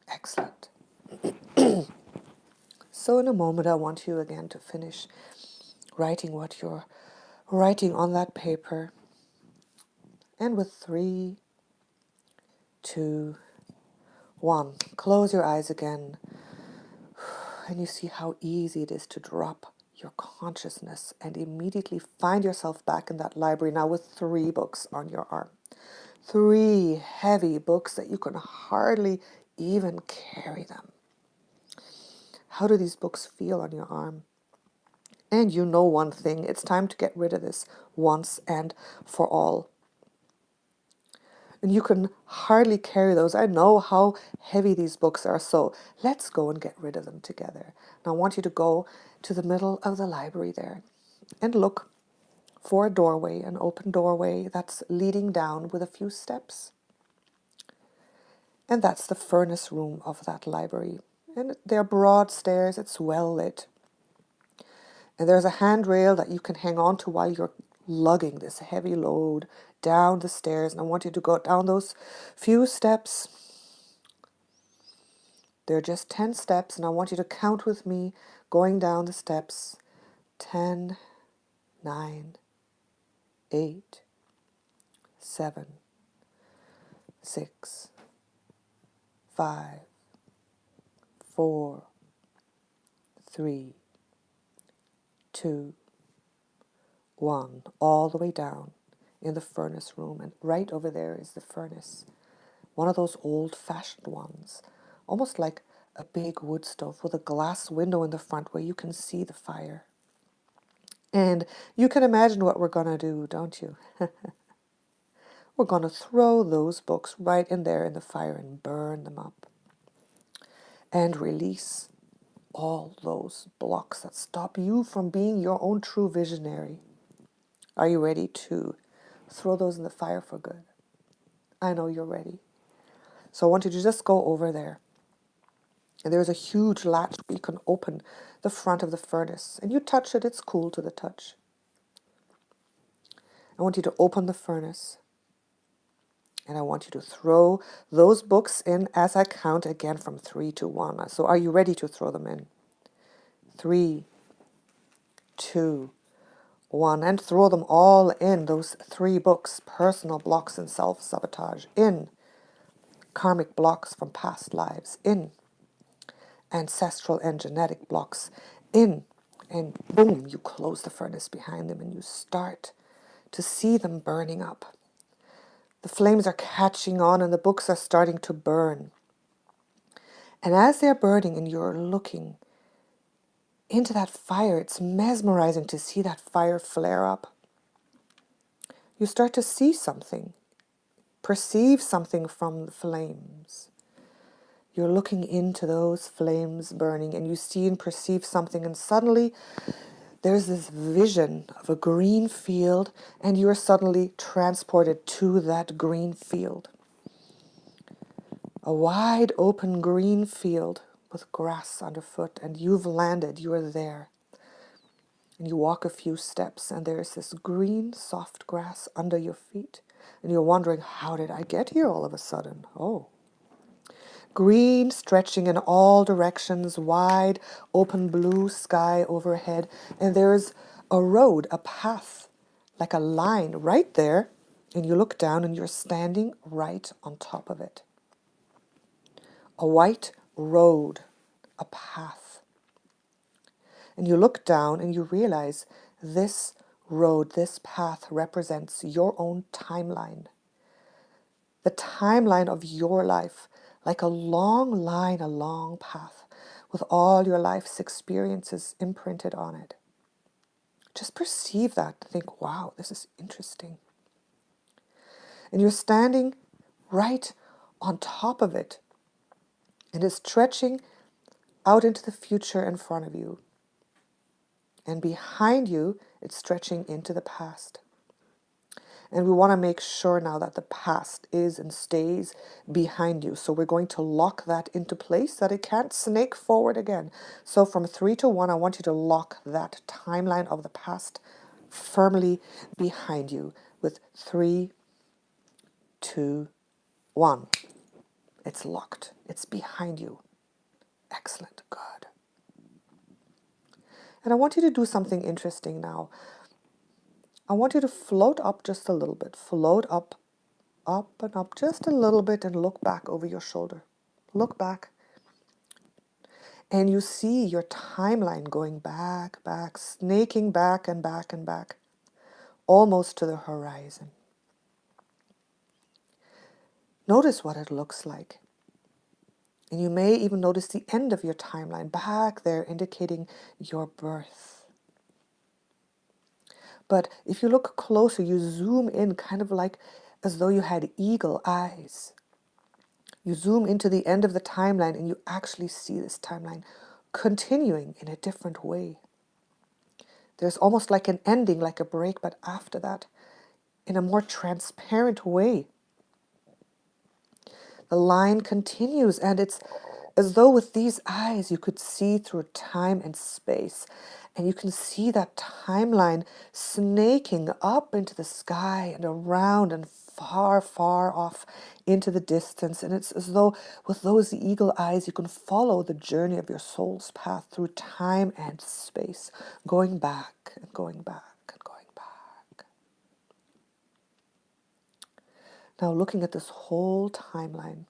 Excellent. So in a moment, I want you again to finish writing what you're writing on that paper. And with 3, 2, 1, close your eyes again. And you see how easy it is to drop your consciousness and immediately find yourself back in that library now with 3 books on your arm. 3 heavy books that you can hardly even carry them. How do these books feel on your arm? And you know one thing, it's time to get rid of this once and for all. And you can hardly carry those. I know how heavy these books are, so let's go and get rid of them together. Now I want you to go to the middle of the library there and look for a doorway, an open doorway that's leading down with a few steps. And that's the furnace room of that library. And they're broad stairs, it's well lit. And there's a handrail that you can hang on to while you're lugging this heavy load down the stairs. And I want you to go down those few steps. They're just 10 steps, and I want you to count with me going down the steps. 10, 9, 8, 7, 6, 5, 4, 3, 2, 1, all the way down in the furnace room. And right over there is the furnace. One of those old-fashioned ones, almost like a big wood stove with a glass window in the front where you can see the fire. And you can imagine what we're going to do, don't you? We're going to throw those books right in there in the fire and burn them up. And release all those blocks that stop you from being your own true visionary. Are you ready to throw those in the fire for good? I know you're ready. So I want you to just go over there. And there's a huge latch where you can open the front of the furnace. And you touch it, it's cool to the touch. I want you to open the furnace. And I want you to throw those books in as I count again from 3 to 1. So are you ready to throw them in? 3, 2, 1. And throw them all in, those 3 books. Personal blocks and self-sabotage. In. Karmic blocks from past lives. In. Ancestral and genetic blocks. In. And boom, you close the furnace behind them and you start to see them burning up. The flames are catching on and the books are starting to burn. And as they're burning and you're looking into that fire, it's mesmerizing to see that fire flare up. You start to see something, perceive something from the flames. You're looking into those flames burning and you see and perceive something, and suddenly there's this vision of a green field and you're suddenly transported to that green field. A wide open green field with grass underfoot, and you've landed, you are there. And you walk a few steps and there's this green soft grass under your feet. And you're wondering, how did I get here all of a sudden? Oh. Green stretching in all directions, wide, open blue sky overhead. And there's a road, a path, like a line right there. And you look down and you're standing right on top of it. A white road, a path. And you look down and you realize this road, this path represents your own timeline. The timeline of your life, like a long line, a long path, with all your life's experiences imprinted on it. Just perceive that. Think, wow, this is interesting. And you're standing right on top of it. And it's stretching out into the future in front of you. And behind you, it's stretching into the past. And we want to make sure now that the past is and stays behind you. So we're going to lock that into place, that it can't snake forward again. So from 3 to 1, I want you to lock that timeline of the past firmly behind you with 3, 2, 1. It's locked. It's behind you. Excellent. Good. And I want you to do something interesting now. I want you to float up just a little bit. Float up and up just a little bit and look back over your shoulder. Look back. And you see your timeline going back, snaking back and back and back, almost to the horizon. Notice what it looks like. And you may even notice the end of your timeline back there, indicating your birth. But if you look closer, you zoom in kind of like as though you had eagle eyes. You zoom into the end of the timeline and you actually see this timeline continuing in a different way. There's almost like an ending, like a break, but after that, in a more transparent way. The line continues, and it's as though with these eyes you could see through time and space. And you can see that timeline snaking up into the sky and around and far, far off into the distance. And it's as though with those eagle eyes you can follow the journey of your soul's path through time and space, going back and going back and going back. Now looking at this whole timeline,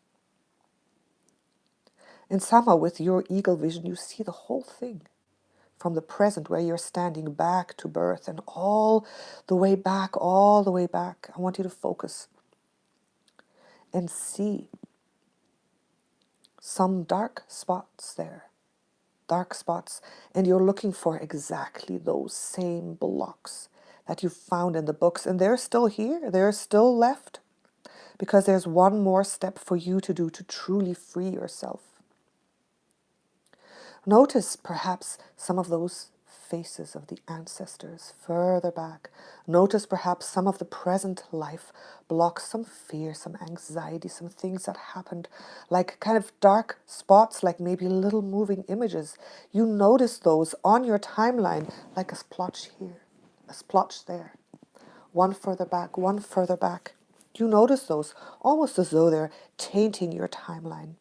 and somehow with your eagle vision, you see the whole thing from the present where you're standing back to birth and all the way back, all the way back. I want you to focus and see some dark spots there, dark spots. And you're looking for exactly those same blocks that you found in the books. And they're still here. They're still left because there's one more step for you to do to truly free yourself. Notice perhaps some of those faces of the ancestors further back. Notice perhaps some of the present life blocks, some fear, some anxiety, some things that happened, like kind of dark spots, like maybe little moving images. You notice those on your timeline, like a splotch here, a splotch there, one further back, one further back. You notice those almost as though they're tainting your timeline.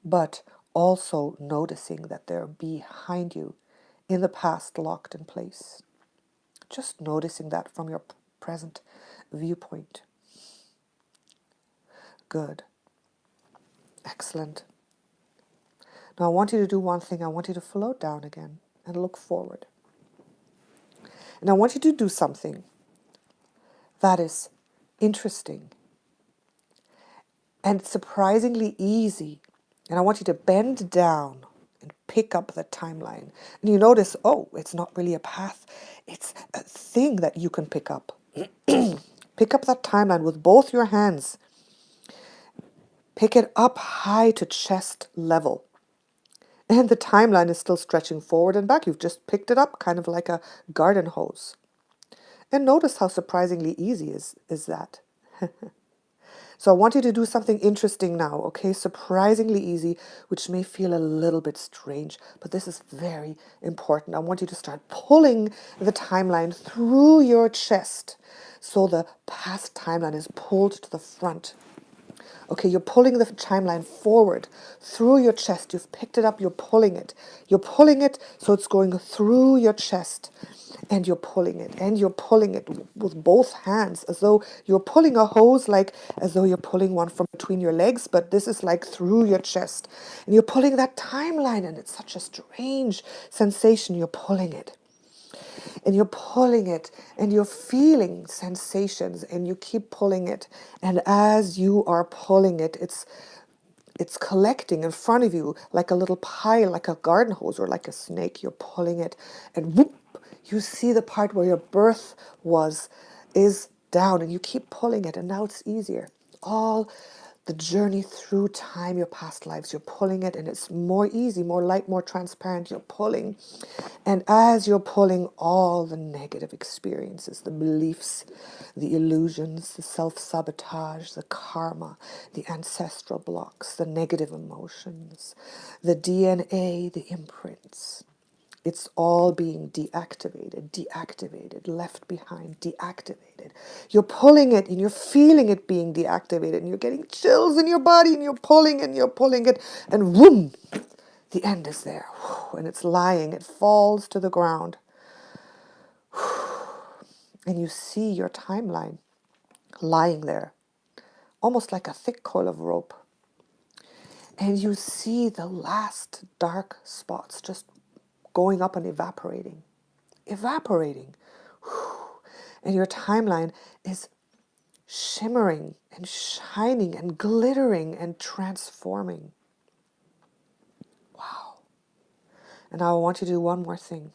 But also noticing that they're behind you in the past, locked in place. Just noticing that from your present viewpoint. Good. Excellent. Now I want you to do one thing. I want you to float down again and look forward. And I want you to do something that is interesting and surprisingly easy. And I want you to bend down and pick up the timeline. And you notice, oh, it's not really a path. It's a thing that you can pick up. Pick up that timeline with both your hands. Pick it up high to chest level. And the timeline is still stretching forward and back. You've just picked it up, kind of like a garden hose. And notice how surprisingly easy is that. So I want you to do something interesting now, okay? Surprisingly easy, which may feel a little bit strange, but this is very important. I want you to start pulling the timeline through your chest. So the past timeline is pulled to the front. Okay, you're pulling the timeline forward through your chest. You've picked it up, you're pulling it. You're pulling it so it's going through your chest. And you're pulling it. And you're pulling it with both hands, as though you're pulling a hose, like as though you're pulling one from between your legs, but this is like through your chest. And you're pulling that timeline, and it's such a strange sensation. You're pulling it. And you're pulling it, and you're feeling sensations, and you keep pulling it. And as you are pulling it, it's collecting in front of you like a little pile, like a garden hose or like a snake. You're pulling it, and whoop, you see the part where your birth is down, and you keep pulling it, and now it's easier. All the journey through time, your past lives, you're pulling it, and it's more easy, more light, more transparent. You're pulling, and as you're pulling, all the negative experiences, the beliefs, the illusions, the self-sabotage, the karma, the ancestral blocks, the negative emotions, the DNA, the imprints, it's all being deactivated, left behind, deactivated. You're pulling it and you're feeling it being deactivated, and you're getting chills in your body, and you're pulling it, and whoom, the end is there. And it's lying, it falls to the ground. And you see your timeline lying there, almost like a thick coil of rope. And you see the last dark spots just going up and evaporating. And your timeline is shimmering and shining and glittering and transforming. Wow. And now I want you to do one more thing.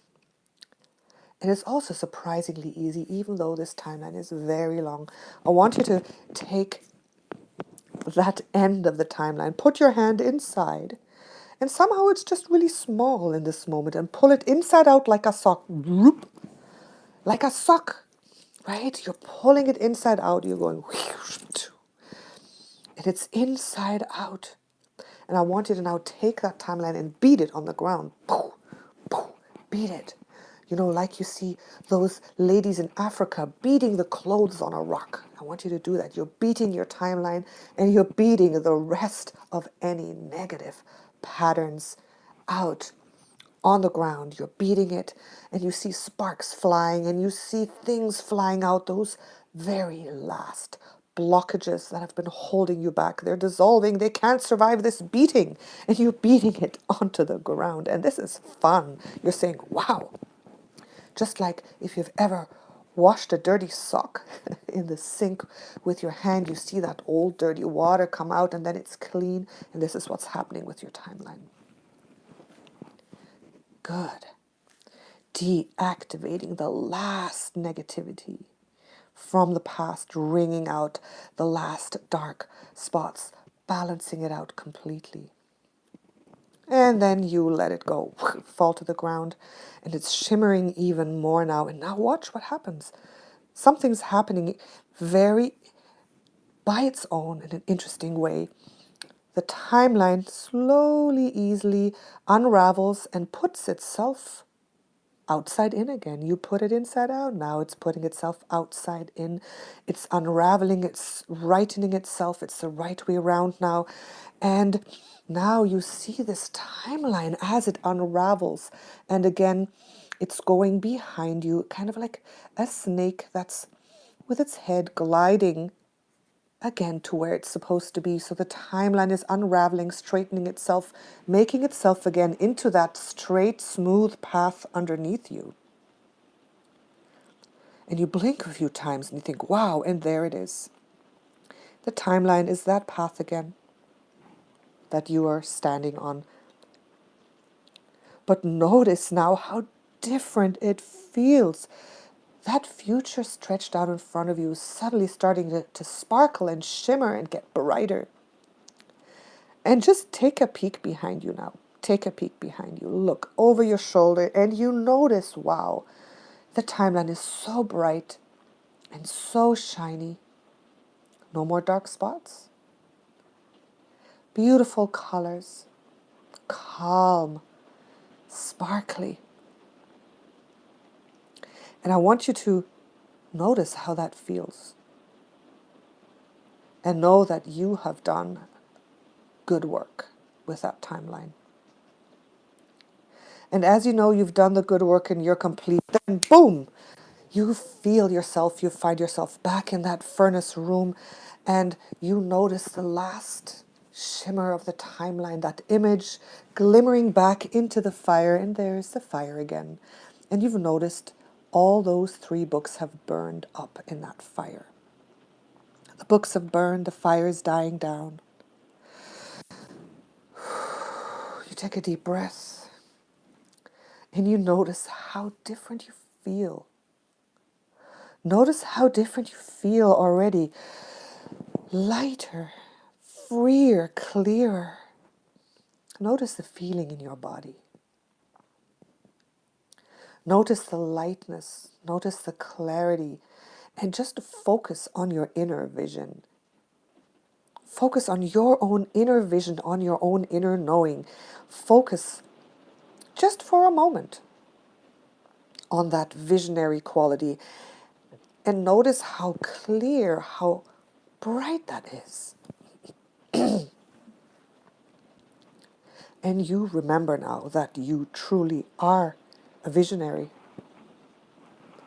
And it's also surprisingly easy, even though this timeline is very long. I want you to take that end of the timeline, put your hand inside, and somehow it's just really small in this moment, and pull it inside out like a sock. Like a sock, right? You're pulling it inside out. You're going, and it's inside out. And I want you to now take that timeline and beat it on the ground. Beat it. You know, like you see those ladies in Africa beating the clothes on a rock. I want you to do that. You're beating your timeline, and you're beating the rest of any negative patterns out on the ground. You're beating it, and you see sparks flying, and you see things flying out, those very last blockages that have been holding you back. They're dissolving. They can't survive this beating, and you're beating it onto the ground. And this is fun. You're saying, wow. Just like if you've ever washed a dirty sock in the sink with your hand, you see that old dirty water come out, and then it's clean. And this is what's happening with your timeline. Good. Deactivating the last negativity from the past, wringing out the last dark spots, balancing it out completely. And then you let it go, fall to the ground, and it's shimmering even more now. And now watch what happens. Something's happening very by its own in an interesting way. The timeline slowly, easily unravels and puts itself outside in again. You put it inside out. Now it's putting itself outside in. It's unraveling. It's rightening itself. It's the right way around now. And now you see this timeline as it unravels. And again, it's going behind you, kind of like a snake that's with its head gliding again to where it's supposed to be. So the timeline is unraveling, straightening itself, making itself again into that straight, smooth path underneath you. And you blink a few times and you think, wow, and there it is. The timeline is that path again that you are standing on. But notice now how different it feels. That future stretched out in front of you is suddenly starting to sparkle and shimmer and get brighter. And just take a peek behind you now. Take a peek behind you. Look over your shoulder and you notice, wow, the timeline is so bright and so shiny. No more dark spots. Beautiful colors. Calm. Sparkly. And I want you to Notice how that feels. And know that you have done good work with that timeline. And as you know you've done the good work and you're complete, then boom, you feel yourself, you find yourself back in that furnace room, and you notice the last shimmer of the timeline, that image glimmering back into the fire, and there's the fire again. And you've noticed all those 3 books have burned up in that fire. The books have burned, the fire is dying down. You take a deep breath, and you notice how different you feel. Notice how different you feel already. Lighter, freer, clearer. Notice the feeling in your body. Notice the lightness. Notice the clarity. And just focus on your inner vision. Focus on your own inner vision, on your own inner knowing. Focus just for a moment on that visionary quality. And notice how clear, how bright that is. And you remember now that you truly are a visionary.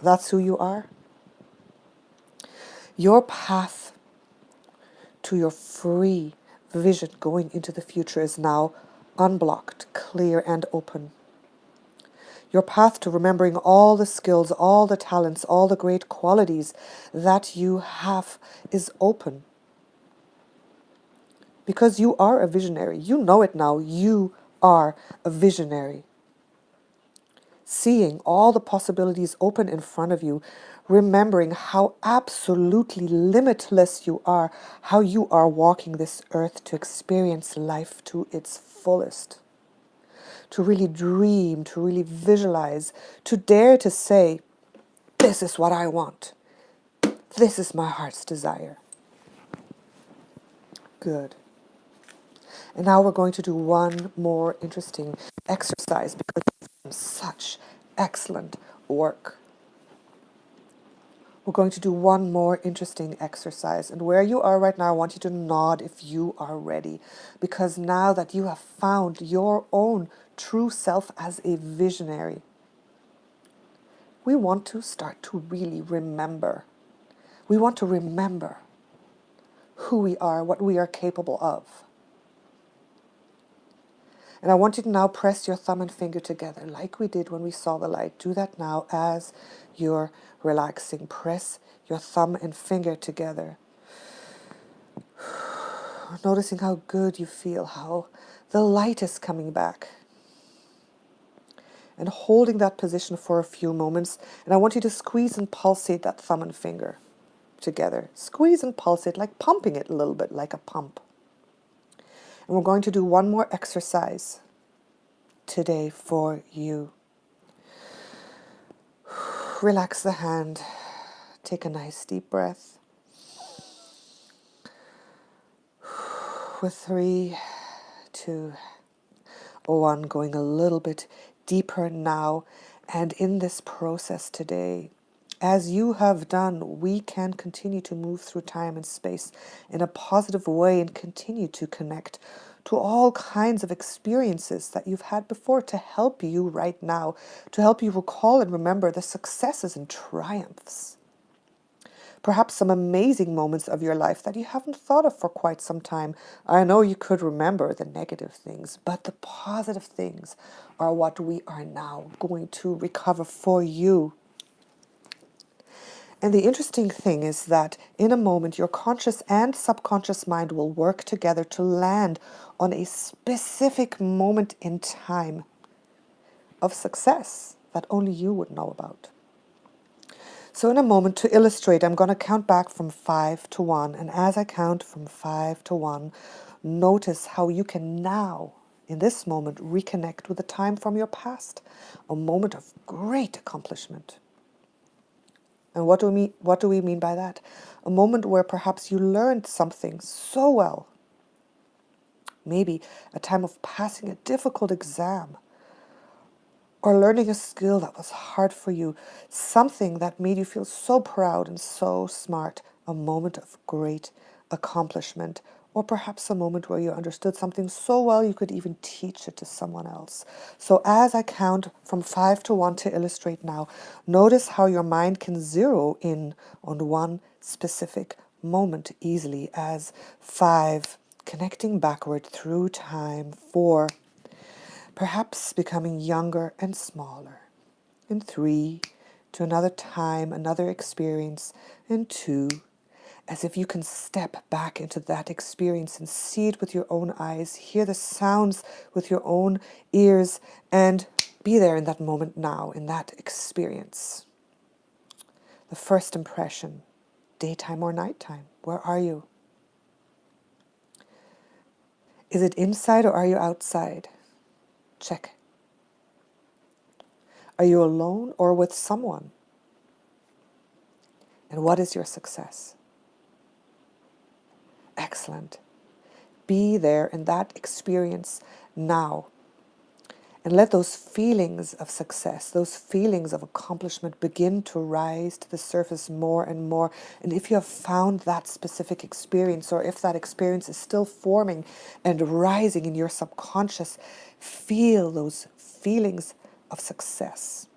That's who you are. Your path to your free vision going into the future is now unblocked, clear, and open. Your path to remembering all the skills, all the talents, all the great qualities that you have is open. Because you are a visionary. You know it now. You are a visionary. Seeing all the possibilities open in front of you, remembering how absolutely limitless you are, how you are walking this earth to experience life to its fullest. To really dream, to really visualize, to dare to say, this is what I want. This is my heart's desire. Good. And now we're going to do one more interesting exercise because you've done such excellent work. We're going to do one more interesting exercise. And where you are right now, I want you to nod if you are ready. Because now that you have found your own true self as a visionary, we want to start to really remember. We want to remember who we are, what we are capable of. And I want you to now press your thumb and finger together like we did when we saw the light. Do that now as you're relaxing. Press your thumb and finger together. Noticing how good you feel, how the light is coming back. And holding that position for a few moments. And I want you to squeeze and pulsate that thumb and finger together. Squeeze and pulsate, like pumping it a little bit, like a pump. And we're going to do one more exercise today for you. Relax the hand. Take a nice deep breath. With 3, 2, 1, going a little bit deeper now. And in this process today, as you have done, we can continue to move through time and space in a positive way and continue to connect to all kinds of experiences that you've had before to help you right now, to help you recall and remember the successes and triumphs. Perhaps some amazing moments of your life that you haven't thought of for quite some time. I know you could remember the negative things, but the positive things are what we are now going to recover for you. And the interesting thing is that in a moment, your conscious and subconscious mind will work together to land on a specific moment in time of success that only you would know about. So in a moment, to illustrate, I'm going to count back from 5 to 1. And as I count from 5 to 1, notice how you can now, in this moment, reconnect with a time from your past, a moment of great accomplishment. And what do we mean by that? A moment where perhaps you learned something so well. Maybe a time of passing a difficult exam. or learning a skill that was hard for you, something that made you feel so proud and so smart, a moment of great accomplishment, or perhaps a moment where you understood something so well you could even teach it to someone else. So as I count from 5 to 1 to illustrate now, notice how your mind can zero in on one specific moment easily as 5, connecting backward through time, 4, perhaps becoming younger and smaller, and 3, to another time, another experience, and 2, as if you can step back into that experience and see it with your own eyes, hear the sounds with your own ears, and be there in that moment now, in that experience. The first impression, daytime or nighttime, where are you? Is it inside or are you outside? Check. Are you alone or with someone? And what is your success? Excellent. Be there in that experience now. And let those feelings of success, those feelings of accomplishment begin to rise to the surface more and more. And if you have found that specific experience, or if that experience is still forming and rising in your subconscious, feel those feelings of success.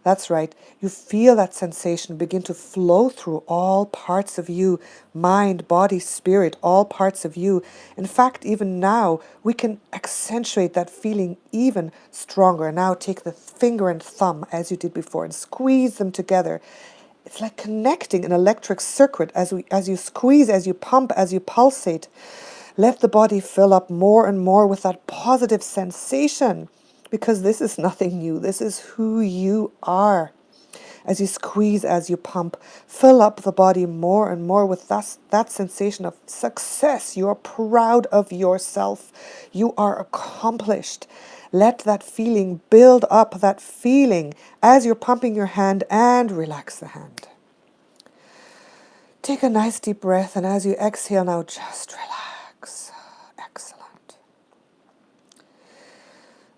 That's right. You feel that sensation begin to flow through all parts of you, mind, body, spirit, all parts of you. In fact, even now, we can accentuate that feeling even stronger. Now take the finger and thumb, as you did before, and squeeze them together. It's like connecting an electric circuit as you squeeze, as you pump, as you pulsate. Let the body fill up more and more with that positive sensation. Because this is nothing new. This is who you are. As you squeeze, as you pump, fill up the body more and more with that sensation of success. You are proud of yourself. You are accomplished. Let that feeling build up, that feeling as you're pumping your hand, and relax the hand. Take a nice deep breath, and as you exhale now, just relax. Excellent.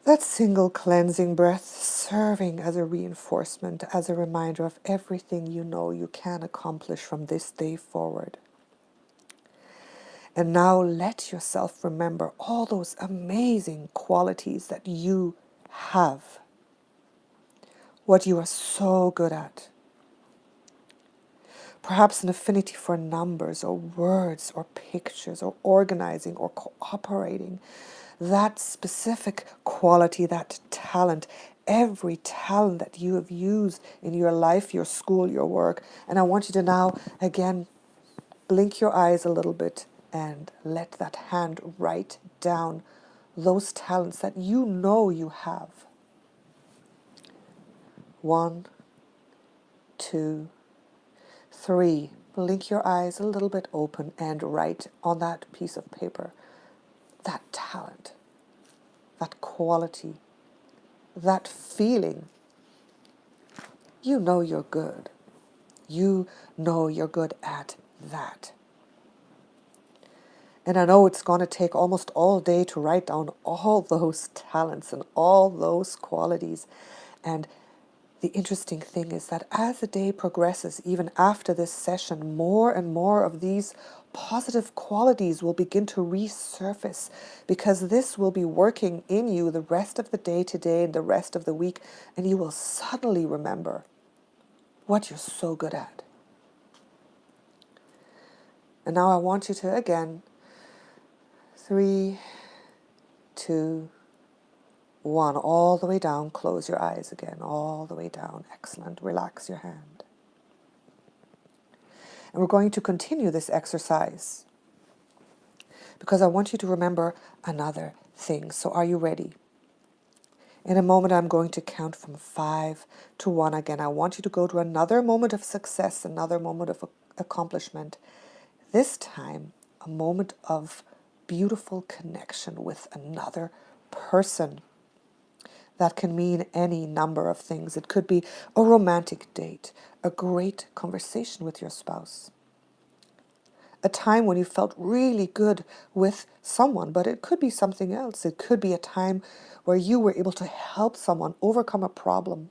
That single cleansing breath serving as a reinforcement, as a reminder of everything you know you can accomplish from this day forward. And now let yourself remember all those amazing qualities that you have, what you are so good at. Perhaps an affinity for numbers or words or pictures or organizing or cooperating. That specific quality, that talent, every talent that you have used in your life, your school, your work. And I want you to now, again, blink your eyes a little bit and let that hand write down those talents that you know you have. 1, 2, 3. Blink your eyes a little bit open and write on that piece of paper that talent, that quality, that feeling. You know you're good. You know you're good at that. And I know it's going to take almost all day to write down all those talents and all those qualities. And the interesting thing is that as the day progresses, even after this session, more and more of these positive qualities will begin to resurface, because this will be working in you the rest of the day today and the rest of the week, and you will suddenly remember what you're so good at. And now I want you to, again, 3, 2, 1, all the way down. Close your eyes again, all the way down. Excellent. Relax your hand. And we're going to continue this exercise because I want you to remember another thing. So are you ready? In a moment, I'm going to count from 5 to 1 again. I want you to go to another moment of success, another moment of accomplishment. This time, a moment of beautiful connection with another person. That can mean any number of things. It could be a romantic date, a great conversation with your spouse, A time when you felt really good with someone, but it could be something else. It could be a time where you were able to help someone overcome a problem,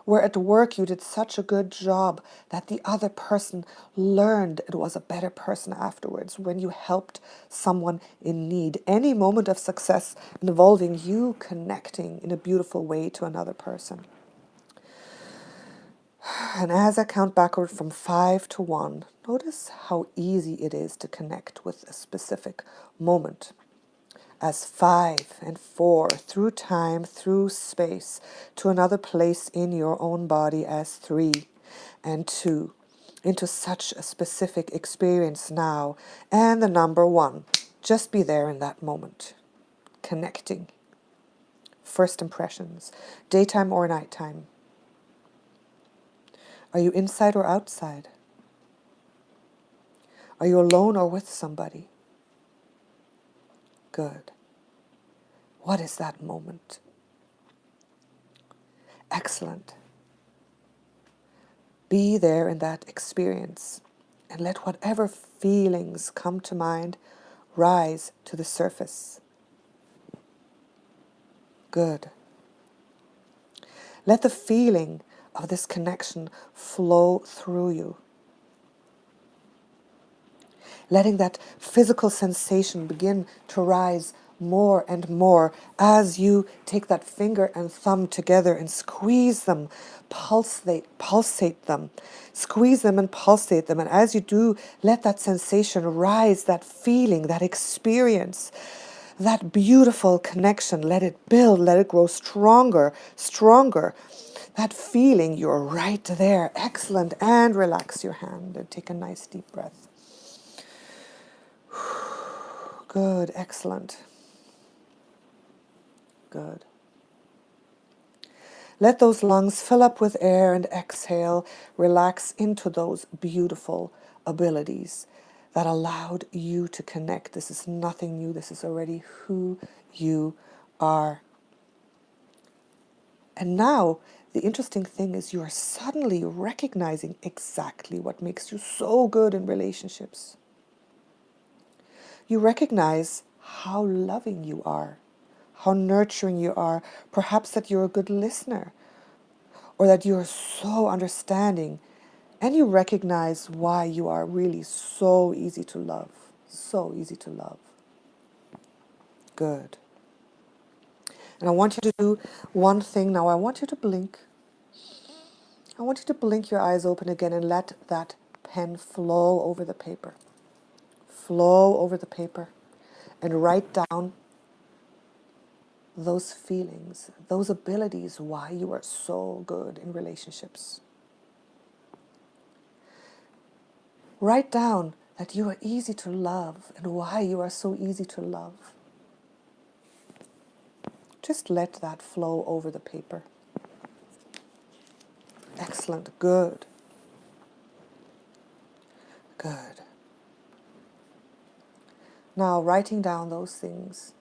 where at work you did such a good job that the other person learned and was a better person afterwards, when you helped someone in need. Any moment of success involving you connecting in a beautiful way to another person. And as I count backward from 5 to 1, notice how easy it is to connect with a specific moment. As 5 and 4, through time, through space, to another place in your own body as 3 and 2, into such a specific experience now. And the number 1, just be there in that moment, connecting. First impressions, daytime or nighttime. Are you inside or outside? Are you alone or with somebody? Good. What is that moment? Excellent. Be there in that experience and let whatever feelings come to mind rise to the surface. Good. Let the feeling of this connection flow through you. Letting that physical sensation begin to rise more and more as you take that finger and thumb together and squeeze them, pulsate them, squeeze them and pulsate them. And as you do, let that sensation rise, that feeling, that experience, that beautiful connection, let it build, let it grow stronger, stronger. That feeling, you're right there. Excellent. And relax your hand and take a nice deep breath. Good, excellent. Good. Let those lungs fill up with air and exhale. Relax into those beautiful abilities that allowed you to connect. This is nothing new. This is already who you are. And now, the interesting thing is you are suddenly recognizing exactly what makes you so good in relationships. You recognize how loving you are, how nurturing you are, perhaps that you're a good listener, or that you're so understanding, and you recognize why you are really so easy to love, so easy to love. Good. And I want you to do one thing now. I want you to blink. I want you to blink your eyes open again and let that pen flow over the paper. Flow over the paper and write down those feelings, those abilities, why you are so good in relationships. Write down that you are easy to love and why you are so easy to love. Just let that flow over the paper. Excellent. Good. Good. Now, writing down those things,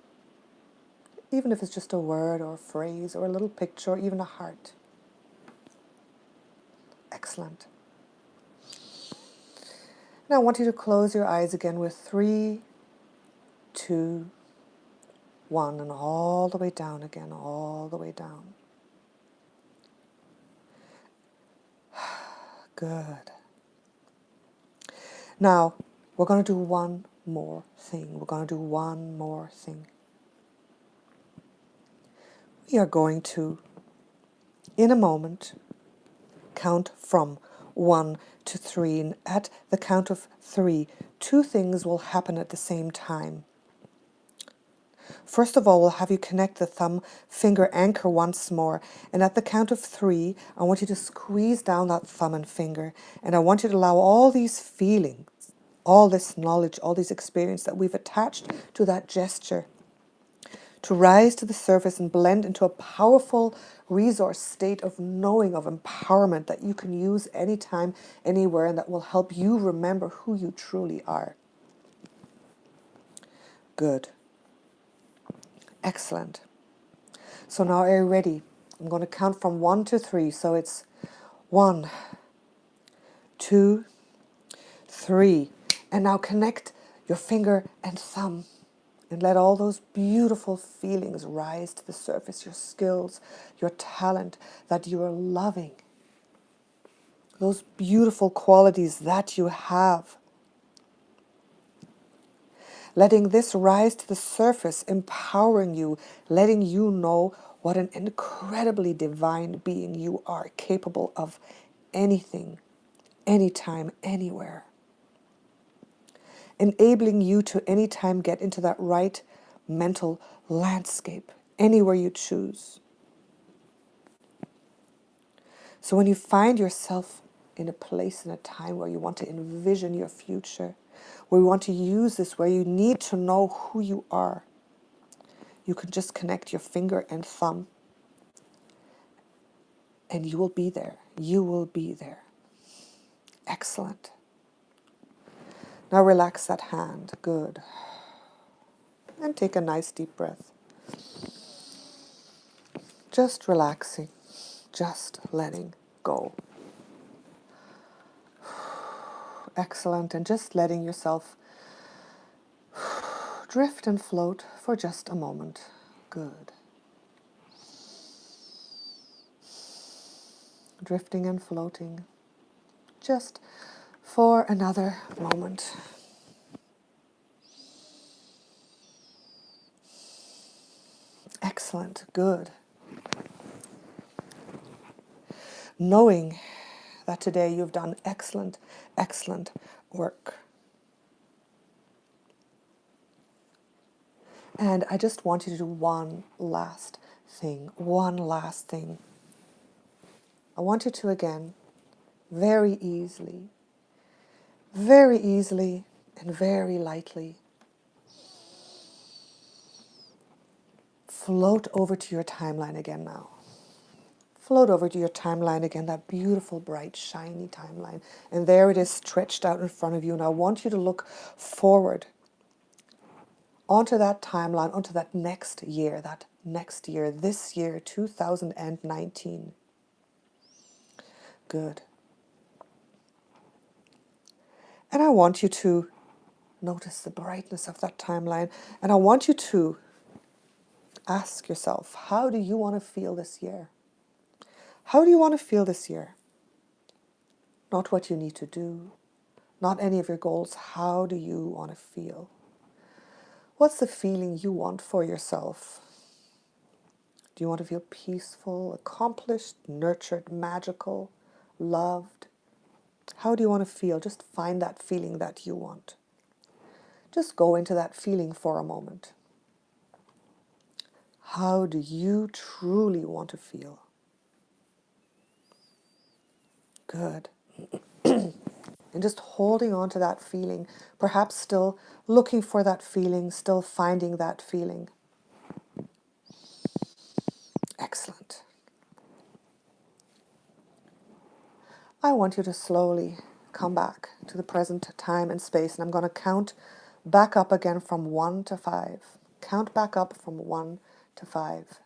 even if it's just a word or a phrase or a little picture or even a heart. Excellent. Now I want you to close your eyes again with 3, 2, 1, and all the way down again, all the way down. Good. Now, we're going to do one more thing. We're going to do one more thing. We are going to, in a moment, count from 1 to 3. And at the count of 3, 2 things will happen at the same time. First of all, we'll have you connect the thumb finger anchor once more. And at the count of 3, I want you to squeeze down that thumb and finger. And I want you to allow all these feelings, all this knowledge, all these experience that we've attached to that gesture to rise to the surface and blend into a powerful resource state of knowing, of empowerment that you can use anytime, anywhere, and that will help you remember who you truly are. Good. Excellent. So now are you ready? I'm going to count from 1 to 3. So it's 1, 2, 3. And now connect your finger and thumb and let all those beautiful feelings rise to the surface, your skills, your talent that you are loving, those beautiful qualities that you have. Letting this rise to the surface, empowering you, letting you know what an incredibly divine being you are, capable of anything, anytime, anywhere. Enabling you to anytime get into that right mental landscape, anywhere you choose. So when you find yourself in a place, in a time where you want to envision your future, where you want to use this, where you need to know who you are, you can just connect your finger and thumb and you will be there. You will be there. Excellent. Now relax that hand. Good. And take a nice deep breath. Just relaxing. Just letting go. Excellent. And just letting yourself drift and float for just a moment. Good. Drifting and floating just for another moment. Excellent. Good. Knowing that today you've done excellent, excellent work. And I just want you to do one last thing. One last thing. I want you to, again, very easily and very lightly float over to your timeline again now. Float over to your timeline again, that beautiful, bright, shiny timeline. And there it is stretched out in front of you. And I want you to look forward onto that timeline, onto that next year, this year, 2019. Good. And I want you to notice the brightness of that timeline. And I want you to ask yourself, how do you want to feel this year? How do you want to feel this year? Not what you need to do, not any of your goals. How do you want to feel? What's the feeling you want for yourself? Do you want to feel peaceful, accomplished, nurtured, magical, loved? How do you want to feel? Just find that feeling that you want. Just go into that feeling for a moment. How do you truly want to feel? Good. And just holding on to that feeling, perhaps still looking for that feeling, still finding that feeling. Excellent. I want you to slowly come back to the present time and space, and I'm going to count back up again from 1 to 5. Count back up from 1 to 5.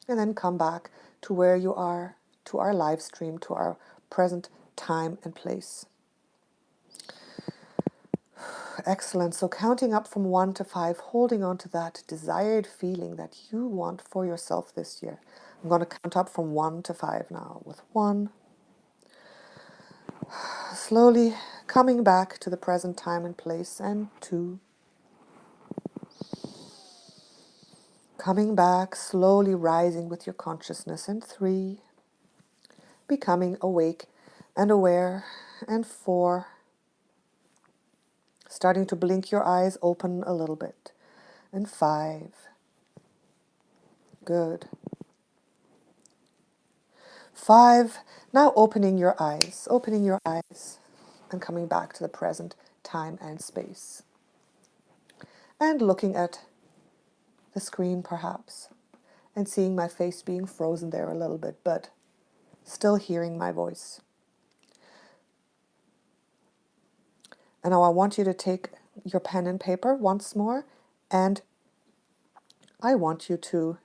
And then come back to where you are, to our live stream, to our present time and place. Excellent. So counting up from 1 to 5, holding on to that desired feeling that you want for yourself this year. I'm going to count up from 1 to 5 now. With 1, slowly coming back to the present time and place, and 2. Coming back, slowly rising with your consciousness, and 3. Becoming awake and aware, and 4. Starting to blink your eyes open a little bit. And 5. Good. 5. Now opening your eyes and coming back to the present time and space. And looking at the screen perhaps, and seeing my face being frozen there a little bit, but still hearing my voice. And now I want you to take your pen and paper once more, and I want you to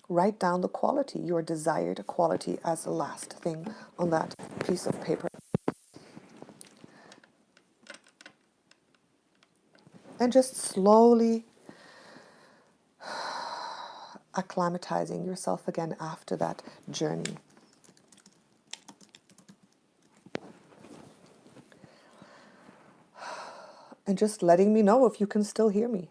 write down the quality, your desired quality, as the last thing on that piece of paper. And just slowly acclimatizing yourself again after that journey. And just letting me know if you can still hear me.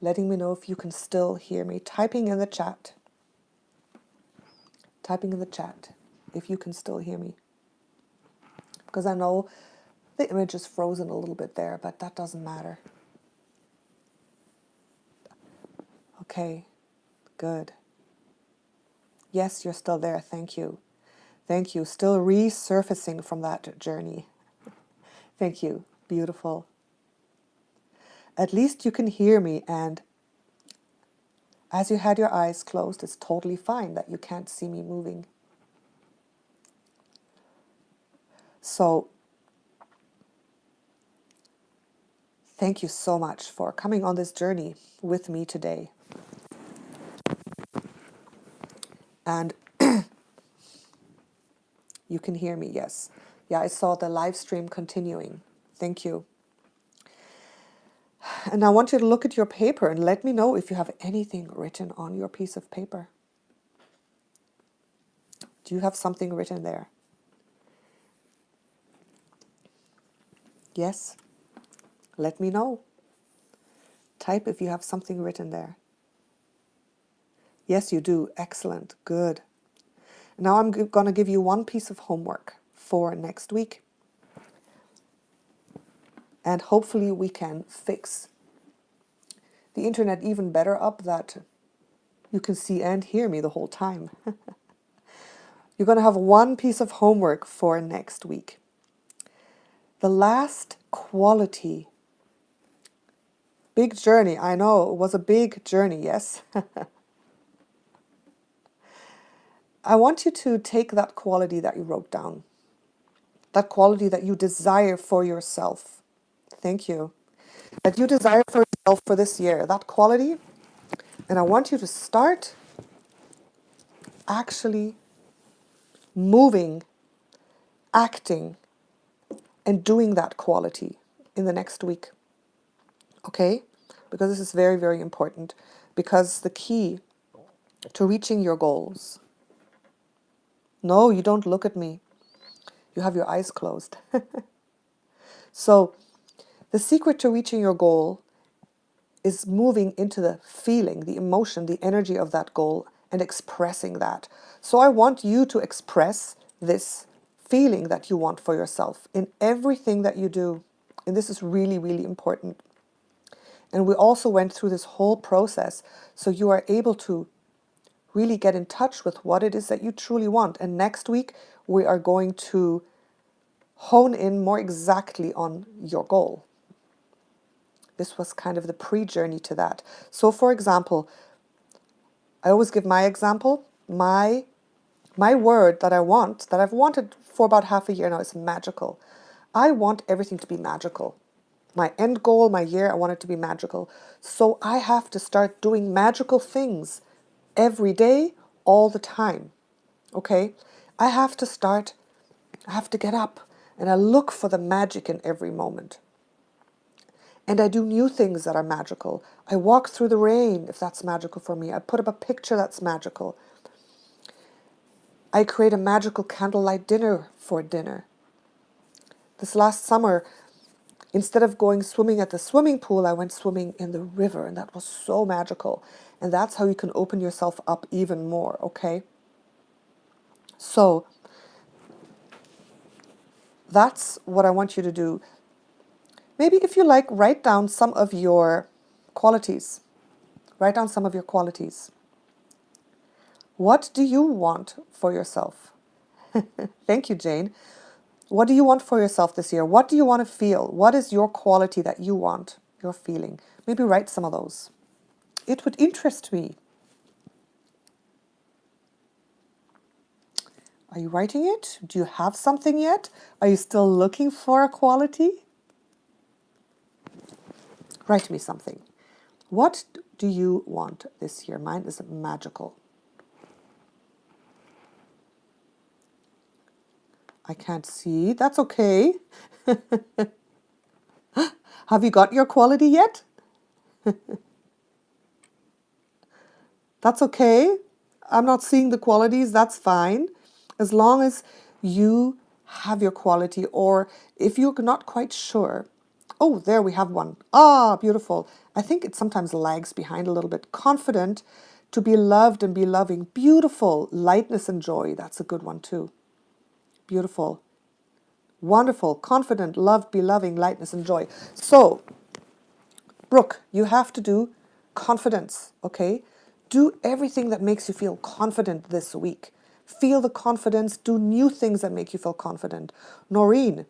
Letting me know if you can still hear me. Typing in the chat. Typing in the chat if you can still hear me. Because I know the image is frozen a little bit there, but that doesn't matter. Okay, good. Yes, you're still there. Thank you. Thank you. Still resurfacing from that journey. Thank you. Beautiful. At least you can hear me, and as you had your eyes closed, it's totally fine that you can't see me moving. So, thank you so much for coming on this journey with me today. And you can hear me, yes. Yeah, I saw the live stream continuing. Thank you. And I want you to look at your paper and let me know if you have anything written on your piece of paper. Do you have something written there? Yes? Let me know. Type if you have something written there. Yes, you do. Excellent. Good. Now I'm going to give you one piece of homework for next week. And hopefully we can fix the internet even better up that you can see and hear me the whole time. You're going to have one piece of homework for next week. The last quality. Big journey, I know. It was a big journey, yes? I want you to take that quality that you wrote down. That quality that you desire for yourself. Thank you. That you desire for yourself for this year. That quality. And I want you to start actually moving, acting, and doing that quality in the next week. Okay? Because this is very, very important. Because the key to reaching your goals. No, you don't look at me. You have your eyes closed. So, the secret to reaching your goal is moving into the feeling, the emotion, the energy of that goal and expressing that. So I want you to express this feeling that you want for yourself in everything that you do. And this is really, really important. And we also went through this whole process so you are able to really get in touch with what it is that you truly want. And next week, we are going to hone in more exactly on your goal. This was kind of the pre-journey to that. So for example, I always give my example. My word that I want, that I've wanted for about half a year now, is magical. I want everything to be magical. My end goal, my year, I want it to be magical. So I have to start doing magical things every day, all the time. Okay? I have to get up and I look for the magic in every moment. And I do new things that are magical. I walk through the rain, if that's magical for me. I put up a picture that's magical. I create a magical candlelight dinner for dinner. This last summer, instead of going swimming at the swimming pool, I went swimming in the river, and that was so magical. And that's how you can open yourself up even more, okay? So, that's what I want you to do. Maybe if you like, write down some of your qualities. Write down some of your qualities. What do you want for yourself? Thank you, Jane. What do you want for yourself this year? What do you want to feel? What is your quality that you want, you're feeling? Maybe write some of those. It would interest me. Are you writing it? Do you have something yet? Are you still looking for a quality? Write me something. What do you want this year? Mine is magical. I can't see. That's okay. Have you got your quality yet? That's okay. I'm not seeing the qualities. That's fine. As long as you have your quality, or if you're not quite sure. Oh, there we have one. Ah, beautiful. I think it sometimes lags behind a little bit. Confident, to be loved and be loving. Beautiful. Lightness and joy. That's a good one too. Beautiful. Wonderful. Confident, loved, be loving, lightness and joy. So, Brooke, you have to do confidence, okay? Do everything that makes you feel confident this week. Feel the confidence. Do new things that make you feel confident. Noreen,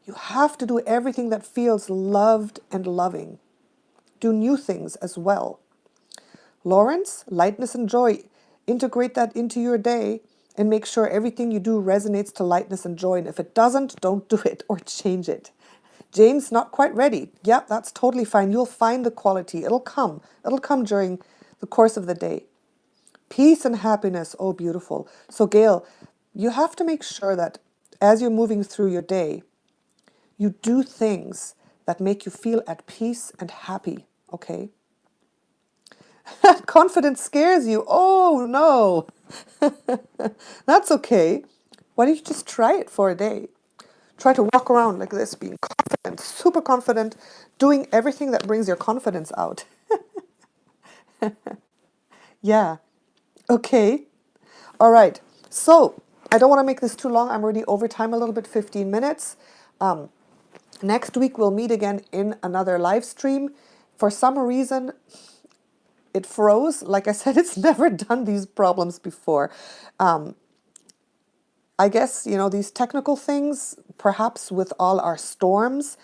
you have to do everything that feels loved and loving. Do new things as well. Lawrence, lightness and joy. Integrate that into your day and make sure everything you do resonates to lightness and joy. And if it doesn't, don't do it or change it. Jane's not quite ready. Yeah, that's totally fine. You'll find the quality. It'll come. It'll come during the course of the day. Peace and happiness. Oh, beautiful. So, Gail, you have to make sure that as you're moving through your day, you do things that make you feel at peace and happy, okay? Confidence scares you. Oh, no. That's okay. Why don't you just try it for a day? Try to walk around like this, being confident, super confident, doing everything that brings your confidence out. Yeah. Okay. All right. So I don't want to make this too long. I'm already over time a little bit, 15 minutes. Next week, we'll meet again in another live stream. For some reason, it froze. Like I said, it's never done these problems before. I guess, you know, these technical things, perhaps with all our storms,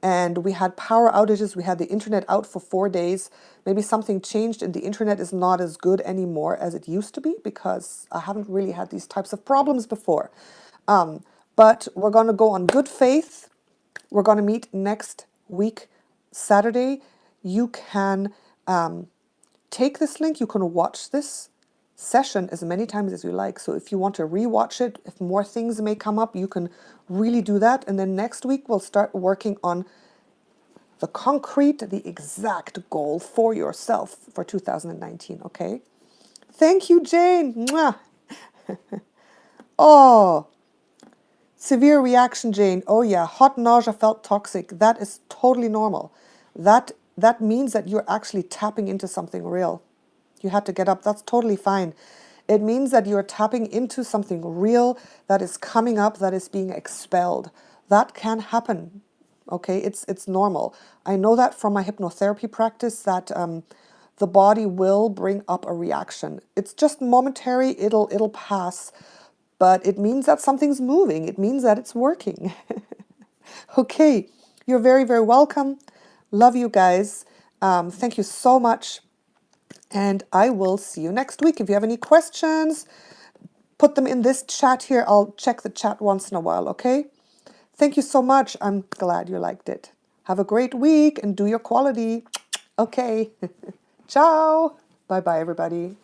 and we had power outages, we had the internet out for 4 days. Maybe something changed and the internet is not as good anymore as it used to be, because I haven't really had these types of problems before. But we're going to go on good faith. We're going to meet next week, Saturday. You can take this link. You can watch this session as many times as you like. So if you want to rewatch it, if more things may come up, you can really do that. And then next week, we'll start working on the concrete, the exact goal for yourself for 2019, okay? Thank you, Jane. Mwah. Oh, severe reaction, Jane. Oh yeah, hot nausea felt toxic. That is totally normal. That means that you're actually tapping into something real. You had to get up. That's totally fine. It means that you're tapping into something real that is coming up, that is being expelled. That can happen. Okay, it's normal. I know that from my hypnotherapy practice that the body will bring up a reaction. It's just momentary. It'll pass. But it means that something's moving. It means that it's working. Okay, you're very, very welcome. Love you guys. Thank you so much. And I will see you next week. If you have any questions, put them in this chat here. I'll check the chat once in a while, okay? Thank you so much. I'm glad you liked it. Have a great week and do your quality. Okay. Ciao. Bye-bye, everybody.